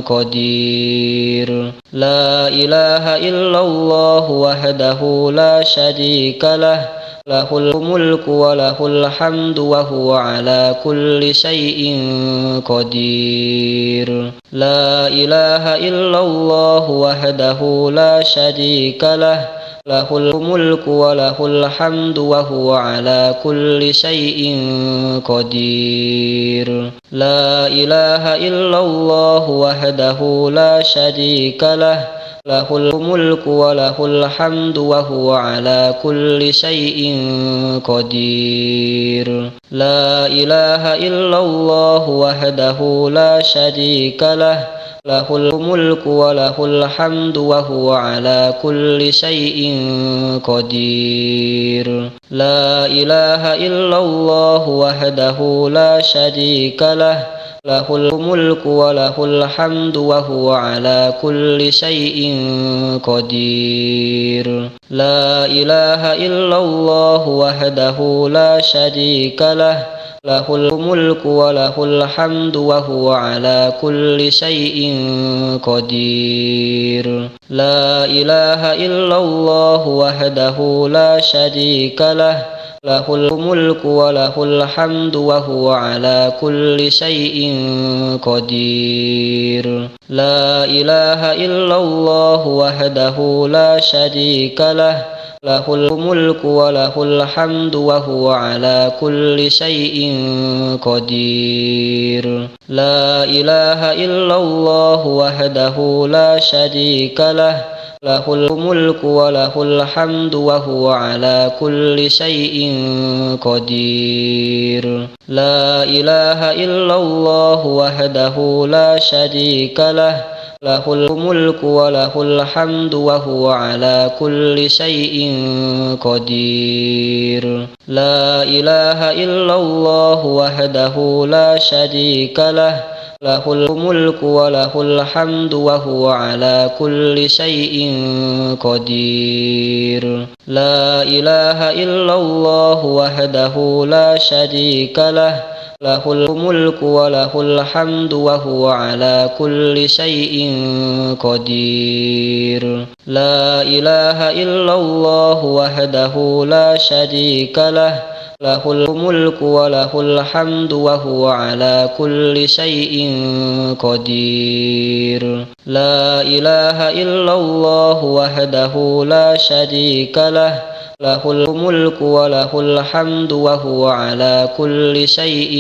قدير. لا إله إلا الله وحده لا شريك له، له الملك وله الحمد وهو على كل شيء قدير. لا إله إلا الله وحده لا شريك له، له الملك وله الحمد وهو على كل شيء قدير. لا إله إلا الله وحده لا شريك له، له الملك وله الحمد وهو على كل شيء قدير. لا إله إلا الله وحده لا شريك له، له الملك وله الحمد وهو على كل شيء قدير. لا إله إلا الله وحده لا شريك له، له الملك وله الحمد وهو على كل شيء قدير. لا إله إلا الله وحده لا شريك له، له الملك وله الحمد وهو على كل شيء قدير. لا إله إلا الله وحده لا شريك له، له الملك وله الحمد وهو على كل شيء قدير. لا إله إلا الله وحده لا شريك له، له الملك وله الحمد وهو على كل شيء قدير. لا إله إلا الله وحده لا شريك له، له الملك وله الحمد وهو على كل شيء قدير. لا إله إلا الله وحده لا شريك له، له الملك وله الحمد وهو على كل شيء قدير. لا إله إلا الله وحده لا شريك له، له الملك وله الحمد وهو على كل شيء قدير. لا إله إلا الله وحده لا شريك له، له الملك وله الحمد وهو على كل شيء قدير. لا إله إلا الله وحده لا شريك له، له الملك وله الحمد وهو على كل شيء قدير. لا إله إلا الله وحده لا شريك له، له الملك وله الحمد وهو على كل شيء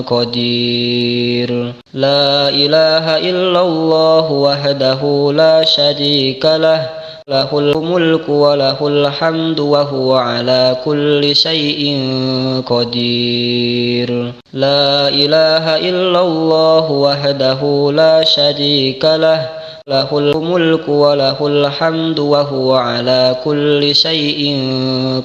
قدير. لا إله إلا الله وحده لا شريك له، له الملك وله الحمد وهو على كل شيء قدير. لا إله إلا الله وحده لا شريك له، له الملك وله الحمد وهو على كل شيء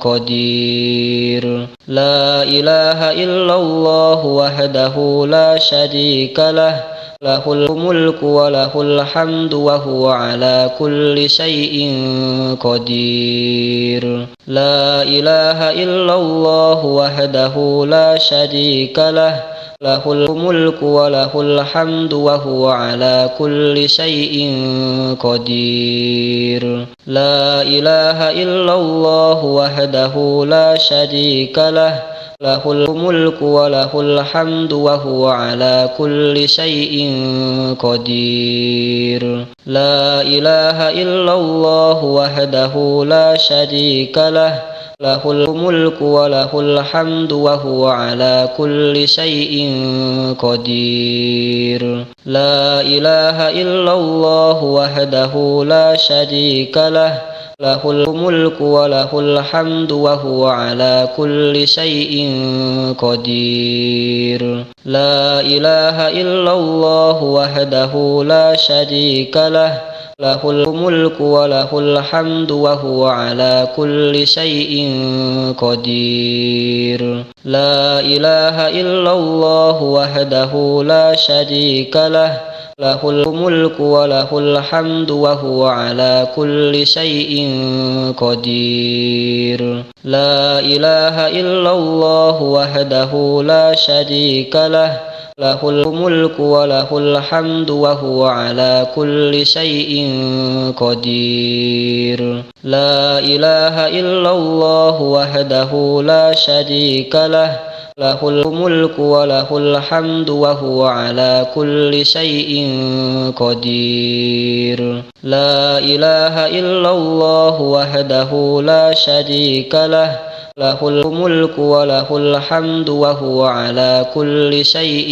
قدير. لا إله إلا الله وحده لا شريك له، له الملك وله الحمد وهو على كل شيء قدير. لا إله إلا الله وحده لا شريك له، له الملك وله الحمد وهو على كل شيء قدير. لا إله إلا الله وحده لا شريك له، له الملك وله الحمد وهو على كل شيء قدير. لا إله إلا الله وحده لا شريك له، له الملك وله الحمد وهو على كل شيء قدير. لا إله إلا الله وحده لا شريك له، له الملك وله الحمد وهو على كل شيء قدير. لا إله إلا الله وحده لا شريك له، له الملك وله الحمد وهو على كل شيء قدير. لا إله إلا الله وحده لا شريك له، له الملك وله الحمد وهو على كل شيء قدير. لا إله إلا الله وحده لا شريك له، له الملك وله الحمد وهو على كل شيء قدير. لا إله إلا الله وحده لا شريك له، له الملك وله الحمد وهو على كل شيء قدير. لا إله إلا الله وحده لا شريك له، له الملك وله الحمد وهو على كل شيء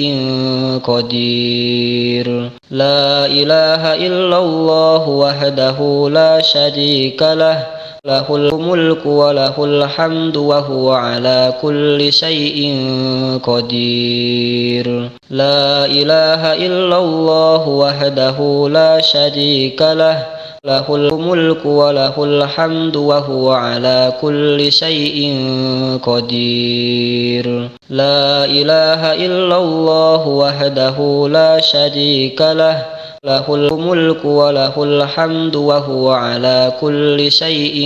قدير. لا إله إلا الله وحده لا شريك له، له الملك وله الحمد وهو على كل شيء قدير. لا إله إلا الله وحده لا شريك له، له الملك وله الحمد وهو على كل شيء قدير. لا إله إلا الله وحده لا شريك له، له الملك وله الحمد وهو على كل شيء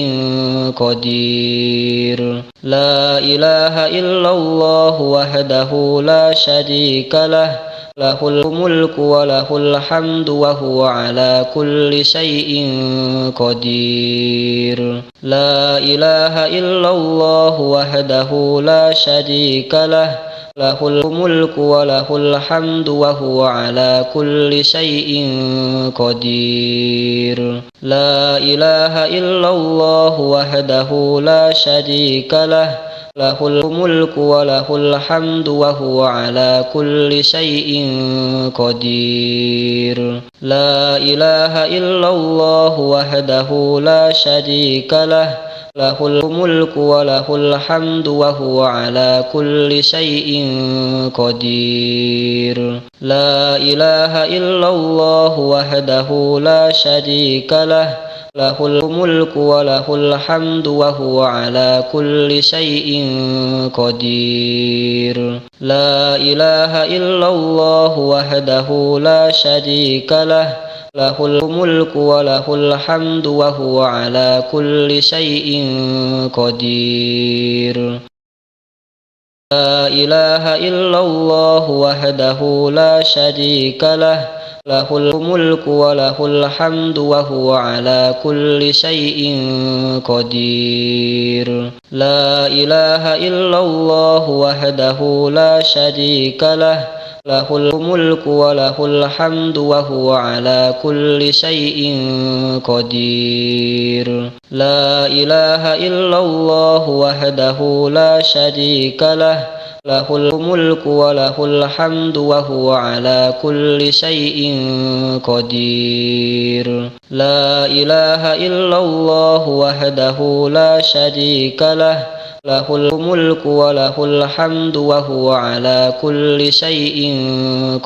قدير. لا إله إلا الله وحده لا شريك له، له الملك وله الحمد وهو على كل شيء قدير. لا إله إلا الله وحده لا شريك له، له الملك وله الحمد وهو على كل شيء قدير. لا إله إلا الله وحده لا شريك له، له الملك وله الحمد وهو على كل شيء قدير. لا إله إلا الله وحده لا شريك له، له الملك وله الحمد وهو على كل شيء قدير. لا إله إلا الله وحده لا شريك له، له الملك وله الحمد وهو على كل شيء قدير. لا إله إلا الله وحده لا شريك له، له الملك وله الحمد وهو على كل شيء قدير. لا إله إلا الله وحده لا شريك له، له الملك وله الحمد وهو على كل شيء قدير. لا إله إلا الله وحده لا شريك له، له الملك وله الحمد وهو على كل شيء قدير. لا إله إلا الله وحده لا شريك له، له الملك وله الحمد وهو على كل شيء قدير. لا إله إلا الله وحده لا شريك له، له الملك وله الحمد وهو على كل شيء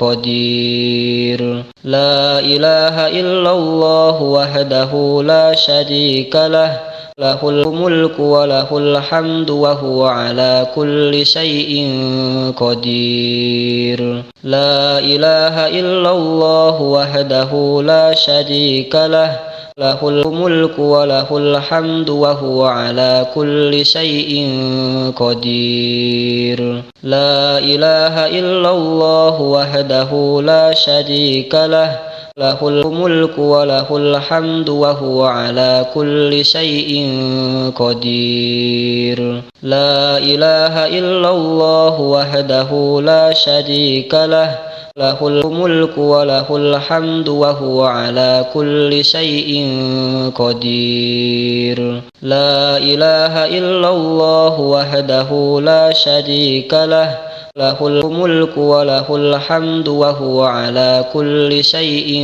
قدير. لا إله إلا الله وحده لا شريك له، له الملك وله الحمد وهو على كل شيء قدير. لا إله إلا الله وحده لا شريك له، له الملك وله الحمد وهو على كل شيء قدير. لا إله إلا الله وحده لا شريك له، له الملك وله الحمد وهو على كل شيء قدير. لا إله إلا الله وحده لا شريك له، له الملك وله الحمد وهو على كل شيء قدير. لا إله إلا الله وحده لا شريك له، له الملك وله الحمد وهو على كل شيء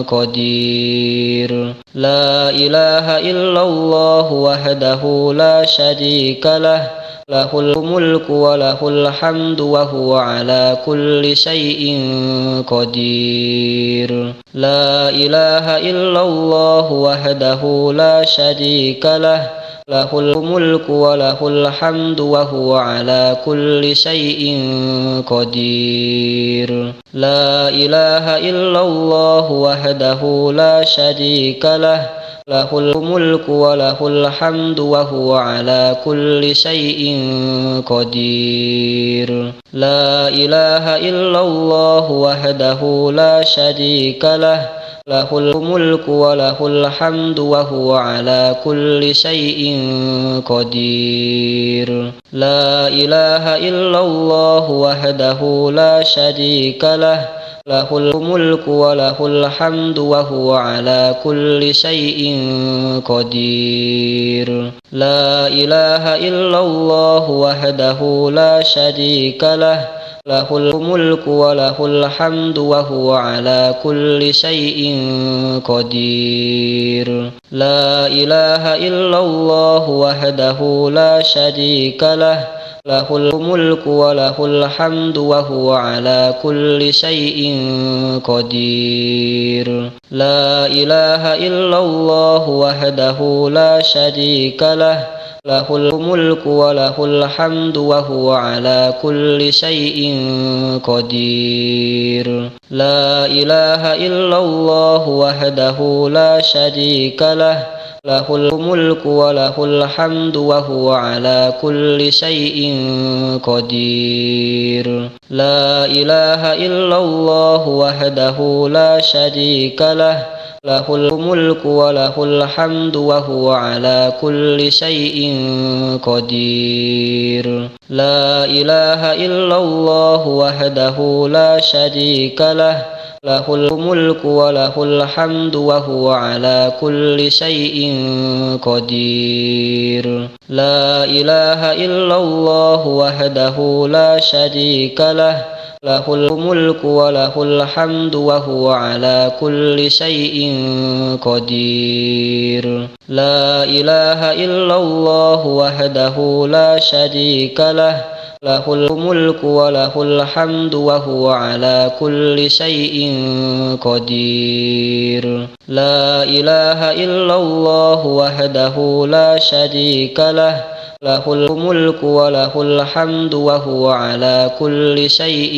قدير. لا إله إلا الله وحده لا شريك له، له الملك وله الحمد وهو على كل شيء قدير. لا إله إلا الله وحده لا شريك له، له الملك وله الحمد وهو على كل شيء قدير. لا إله إلا الله وحده لا شريك له، له الملك وله الحمد وهو على كل شيء قدير. لا إله إلا الله وحده لا شريك له، له الملك وله الحمد وهو على كل شيء قدير. لا إله إلا الله وحده لا شريك له، له الملك وله الحمد وهو على كل شيء قدير. لا إله إلا الله وحده لا شريك له، له الملك وله الحمد وهو على كل شيء قدير. لا إله إلا الله وحده لا شريك له، له الملك وله الحمد وهو على كل شيء قدير. لا إله إلا الله وحده لا شريك له له الملك وله الحمد وهو على كل شيء قدير. لا إله إلا الله وحده لا شريك له له الملك وله الحمد وهو على كل شيء قدير. لا إله إلا الله وحده لا شريك له له الملك وله الحمد وهو على كل شيء قدير. لا إله إلا الله وحده لا شريك له له الملك وله الحمد وهو على كل شيء قدير. لا إله إلا الله وحده لا شريك له له الملك وله الحمد وهو على كل شيء قدير. لا إله إلا الله وحده لا شريك له له الملك وله الحمد وهو على كل شيء قدير. لا إله إلا الله وحده لا شريك له له الملك وله الحمد وهو على كل شيء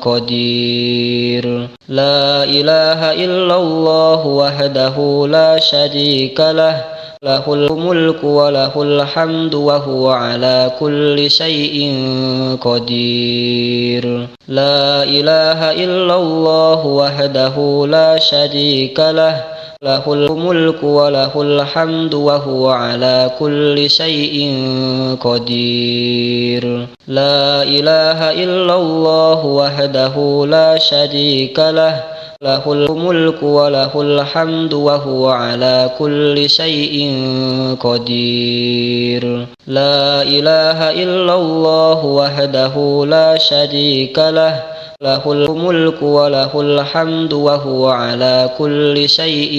قدير. لا إله إلا الله وحده لا شريك له له الملك وله الحمد وهو على كل شيء قدير. لا إله إلا الله وحده لا شريك له له الملك وله الحمد وهو على كل شيء قدير. لا إله إلا الله وحده لا شريك له له الملك وله الحمد وهو على كل شيء قدير. لا إله إلا الله وحده لا شريك له له الملك وله الحمد وهو على كل شيء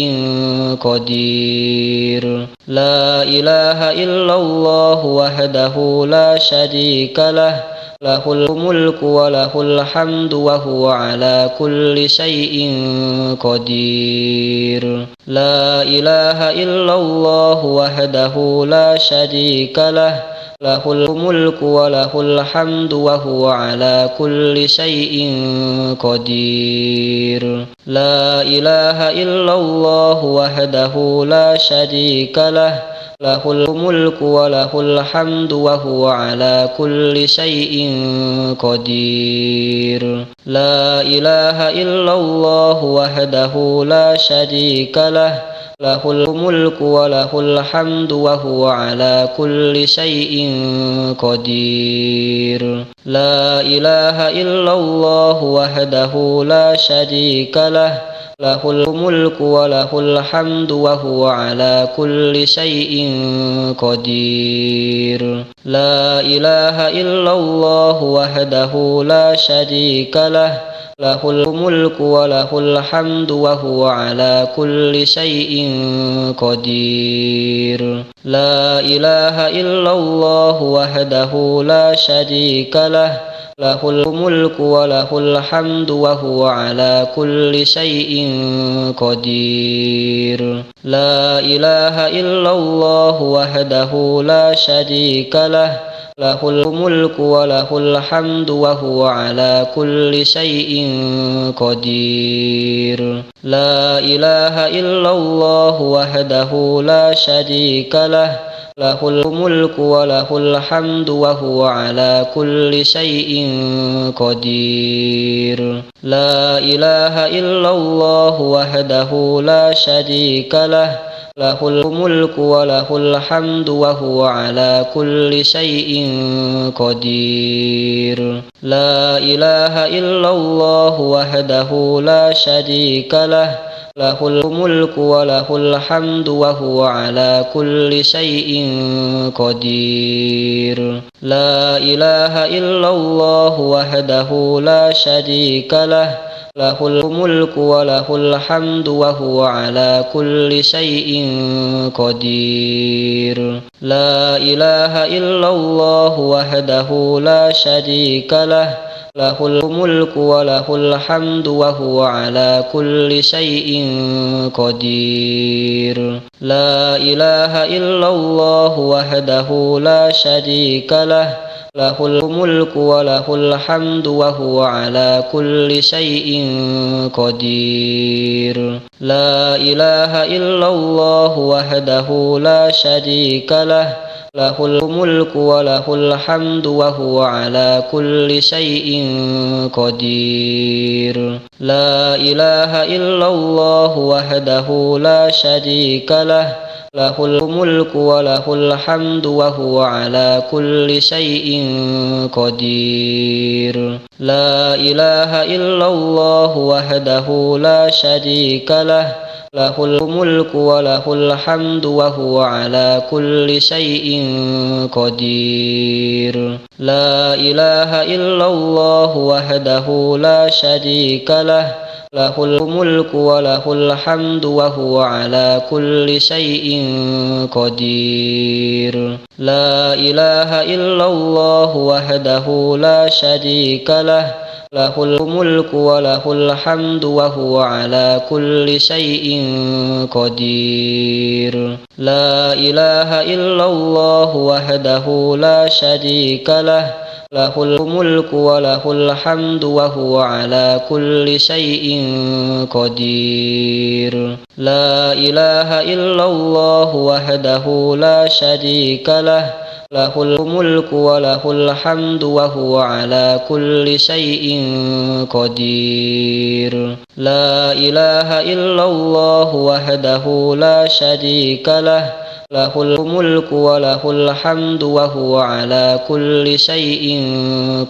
قدير. لا إله إلا الله وحده لا شريك له له الملك وله الحمد وهو على كل شيء قدير. لا إله إلا الله وحده لا شريك له له الملك وله الحمد وهو على كل شيء قدير. لا إله إلا الله وحده لا شريك له له الملك وله الحمد وهو على كل شيء قدير. لا إله إلا الله وحده لا شريك له له الملك وله الحمد وهو على كل شيء قدير. لا إله إلا الله وحده لا شريك له له الملك وله الحمد وهو على كل شيء قدير. لا إله إلا الله وحده لا شريك له له الملك وله الحمد وهو على كل شيء قدير. لا إله إلا الله وحده لا شريك له له الملك وله الحمد وهو على كل شيء قدير. لا إله إلا الله وحده لا شريك له له الملك وله الحمد وهو على كل شيء قدير. لا إله إلا الله وحده لا شريك له له الملك وله الحمد وهو على كل شيء قدير. لا إله إلا الله وحده لا شريك له له الملك وله الحمد وهو على كل شيء قدير. لا إله إلا الله وحده لا شريك له له الملك وله الحمد وهو على كل شيء قدير. لا إله إلا الله وحده لا شريك له له الملك وله الحمد وهو على كل شيء قدير. لا إله إلا الله وحده لا شريك له، له الملك وله الحمد وهو على كل شيء قدير. لا إله إلا الله وحده لا شريك له، له الملك وله الحمد وهو على كل شيء قدير. لا إله إلا الله وحده لا شريك له، له الملك وله الحمد وهو على كل شيء قدير. لا إله إلا الله وحده لا شريك له، له الملك وله الحمد وهو على كل شيء قدير. لا إله إلا الله وحده لا شريك له، له الملك وله الحمد وهو على كل شيء قدير. لا إله إلا الله وحده لا شريك له، له الملك وله الحمد وهو على كل شيء قدير. لا إله إلا الله وحده لا شريك له، له الملك وله الحمد وهو على كل شيء قدير. لا إله إلا الله وحده لا شريك له، له الملك وله الحمد وهو على كل شيء قدير. لا إله إلا الله وحده لا شريك له، له الملك وله الحمد وهو على كل شيء قدير. لا إله إلا الله وحده لا شريك له، له الملك وله الحمد وهو على كل شيء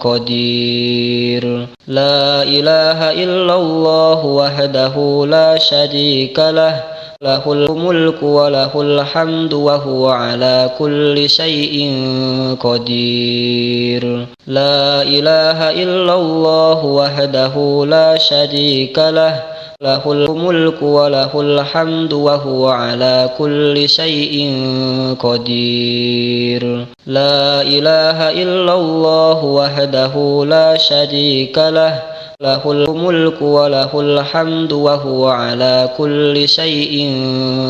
قدير. لا إله إلا الله وحده لا شريك له، له الملك وله الحمد وهو على كل شيء قدير. لا إله إلا الله وحده لا شريك له، له الملك وله الحمد وهو على كل شيء قدير. لا إله إلا الله وحده لا شريك له، له الملك وله الحمد وهو على كل شيء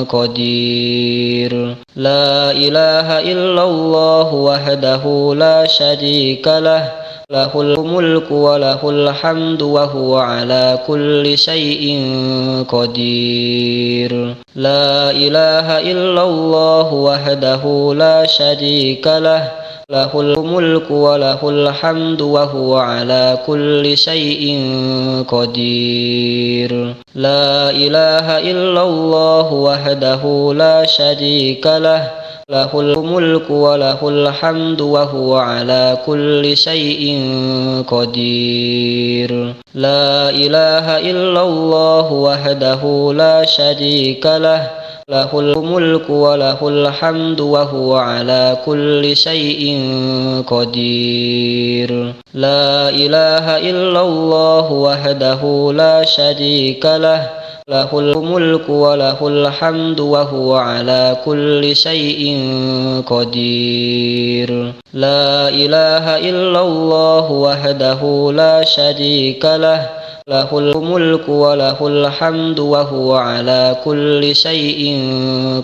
قدير. لا إله إلا الله وحده لا شريك له، له الملك وله الحمد وهو على كل شيء قدير. لا إله إلا الله وحده لا شريك له، له الملك وله الحمد وهو على كل شيء قدير. لا إله إلا الله وحده لا شريك له، له الملك وله الحمد وهو على كل شيء قدير. لا إله إلا الله وحده لا شريك له، له الملك وله الحمد وهو على كل شيء قدير. لا إله إلا الله وحده لا شريك له، له الملك وله الحمد وهو على كل شيء قدير. لا إله إلا الله وحده لا شريك له، له الملك وله الحمد وهو على كل شيء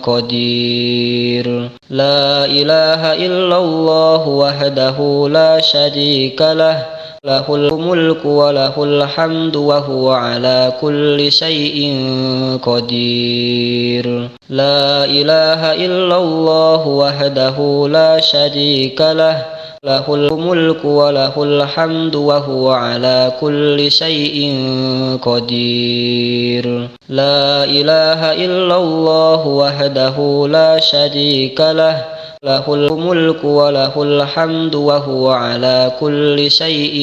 قدير. لا إله إلا الله وحده لا شريك له، له الملك وله الحمد وهو على كل شيء قدير. لا إله إلا الله وحده لا شريك له، له الملك وله الحمد وهو على كل شيء قدير. لا إله إلا الله وحده لا شريك له، له الملك وله الحمد وهو على كل شيء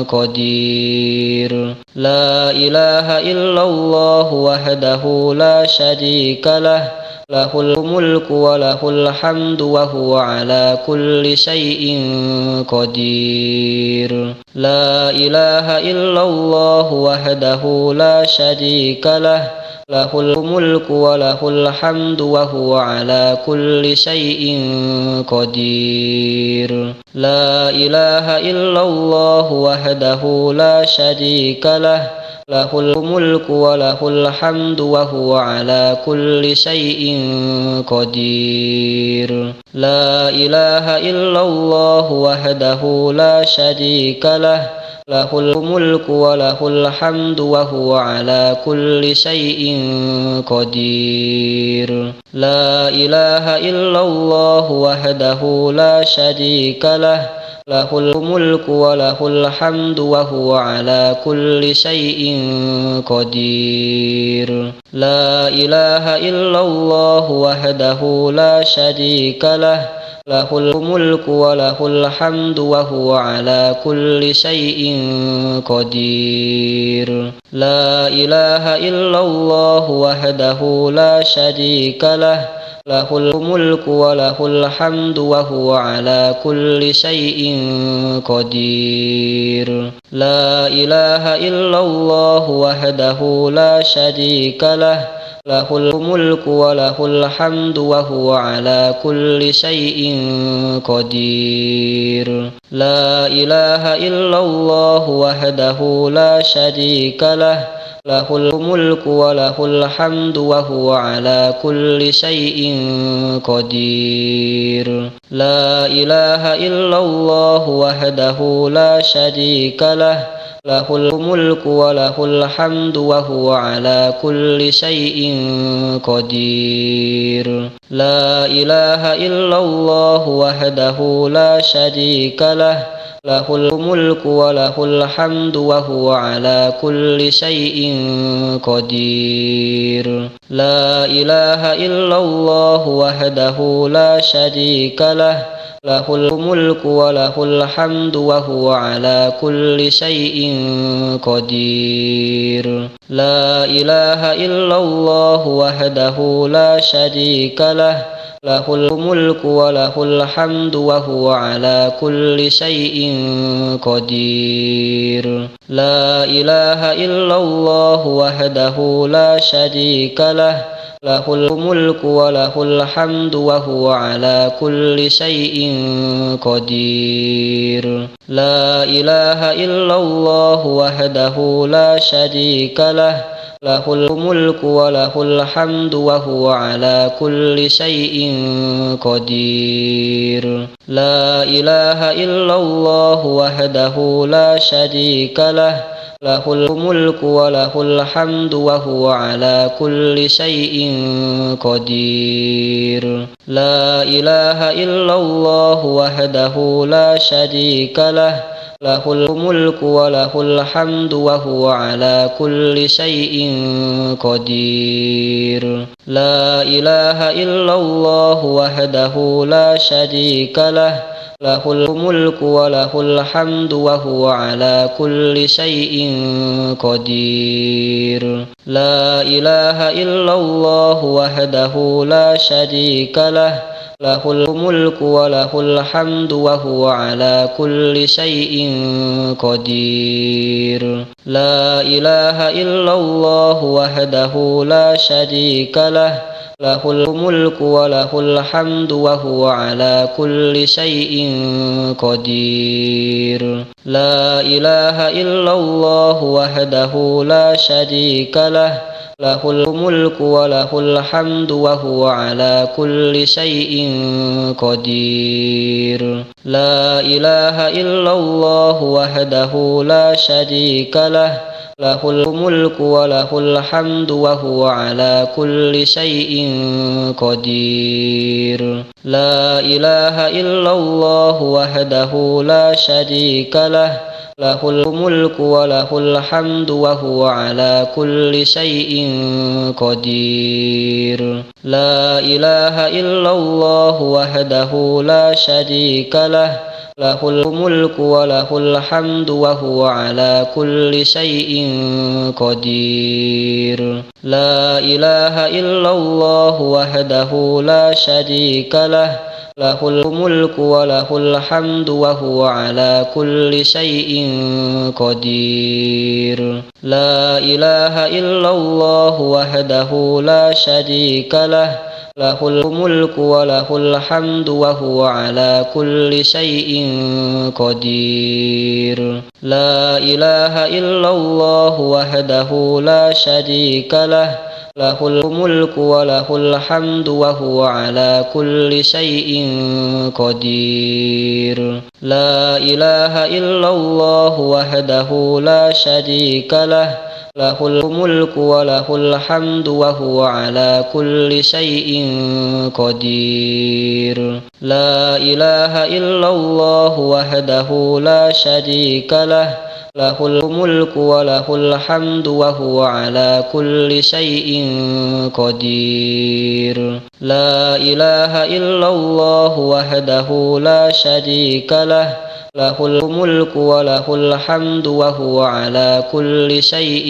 قدير. لا إله إلا الله وحده لا شريك له، له الملك وله الحمد وهو على كل شيء قدير. لا إله إلا الله وحده لا شريك له، له الملك وله الحمد وهو على كل شيء قدير. لا إله إلا الله وحده لا شريك له، له الملك وله الحمد وهو على كل شيء قدير. لا إله إلا الله وحده لا شريك له، له الملك وله الحمد وهو على كل شيء قدير. لا إله إلا الله وحده لا شريك له، له الملك وله الحمد وهو على كل شيء قدير. لا إله إلا الله وحده لا شريك له، له الملك وله الحمد وهو على كل شيء قدير. لا إله إلا الله وحده لا شريك له، له الملك وله الحمد وهو على كل شيء قدير. لا إله إلا الله وحده لا شريك له، له الملك وله الحمد وهو على كل شيء قدير. لا إله إلا الله وحده لا شريك له، له الملك وله الحمد وهو على كل شيء قدير. لا إله إلا الله وحده لا شريك له، له الملك وله الحمد وهو على كل شيء قدير. لا إله إلا الله وحده لا شريك له، له الملك وله الحمد وهو على كل شيء قدير. لا إله إلا الله وحده لا شريك له، له الملك وله الحمد وهو على كل شيء قدير. لا إله إلا الله وحده لا شريك له، له الملك وله الحمد وهو على كل شيء قدير. لا إله إلا الله وحده لا شريك له، له الملك وله الحمد وهو على كل شيء قدير. لا إله إلا الله وحده لا شريك له، له الملك وله الحمد وهو على كل شيء قدير. لا إله إلا الله وحده لا شريك له، له الملك وله الحمد وهو على كل شيء قدير. لا إله إلا الله وحده لا شريك له، له الملك وله الحمد وهو على كل شيء قدير. لا إله إلا الله وحده لا شريك له، له الملك وله الحمد وهو على كل شيء قدير. لا إله إلا الله وحده لا شريك له، له الملك وله الحمد وهو على كل شيء قدير. لا إله إلا الله وحده لا شريك له، له الملك وله الحمد وهو على كل شيء قدير. لا إله إلا الله وحده لا شريك له، له الملك وله الحمد وهو على كل شيء قدير. لا إله إلا الله وحده لا شريك له، له الملك وله الحمد وهو على كل شيء قدير. لا إله إلا الله وحده لا شريك له، له الملك وله الحمد وهو على كل شيء قدير لا إله إلا الله وحده لا شريك له له الملك وله الحمد وهو على كل شيء قدير لا إله إلا الله وحده لا شريك له له الملك وله الحمد وهو على كل شيء قدير لا إله إلا الله وحده لا شريك له له الملك وله الحمد وهو على كل شيء قدير لا إله إلا الله وحده لا شريك له له الملك وله الحمد وهو على كل شيء قدير لا إله إلا الله وحده لا شريك له له الملك وله الحمد وهو على كل شيء قدير لا إله إلا الله وحده لا شريك له له الملك وله الحمد وهو على كل شيء قدير لا إله إلا الله وحده لا شريك له له الملك وله الحمد وهو على كل شيء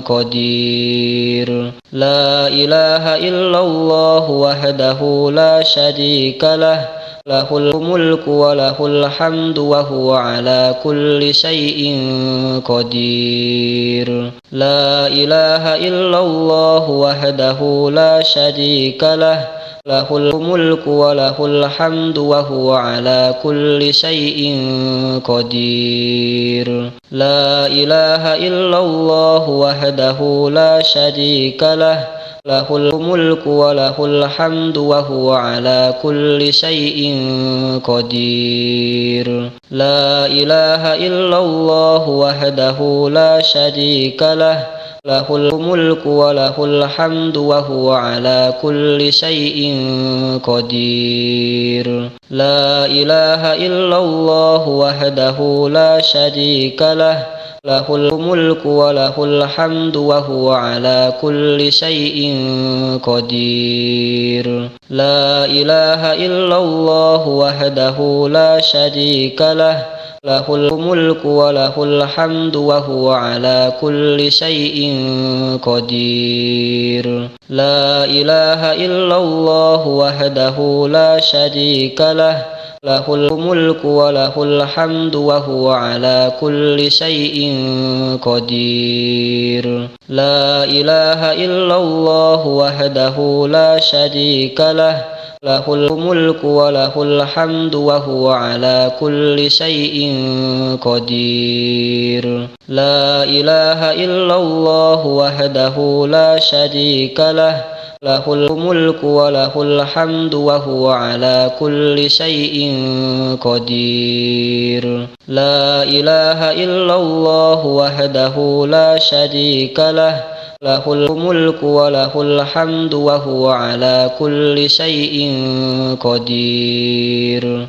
قدير لا إله إلا الله وحده لا شريك له له الملك وله الحمد وهو على كل شيء قدير لا إله إلا الله وحده لا شريك له له الملك وله الحمد وهو على كل شيء قدير لا إله إلا الله وحده لا شريك له له الملك وله الحمد وهو على كل شيء قدير لا إله إلا الله وحده لا شريك له له الملك وله الحمد وهو على كل شيء قدير لا إله إلا الله وحده لا شريك له له الملك وله الحمد وهو على كل شيء قدير لا إله إلا الله وحده لا شريك له له الملك وله الحمد وهو على كل شيء قدير لا إله إلا الله وحده لا شريك له له الملك وله الحمد وهو على كل شيء قدير لا إله إلا الله وحده لا شريك له له الملك وله الحمد وهو على كل شيء قدير لا إله إلا الله وحده لا شريك له له الملك وله الحمد وهو على كل شيء قدير لا إله إلا الله وحده لا شريك له له الملك وله الحمد وهو على كل شيء قدير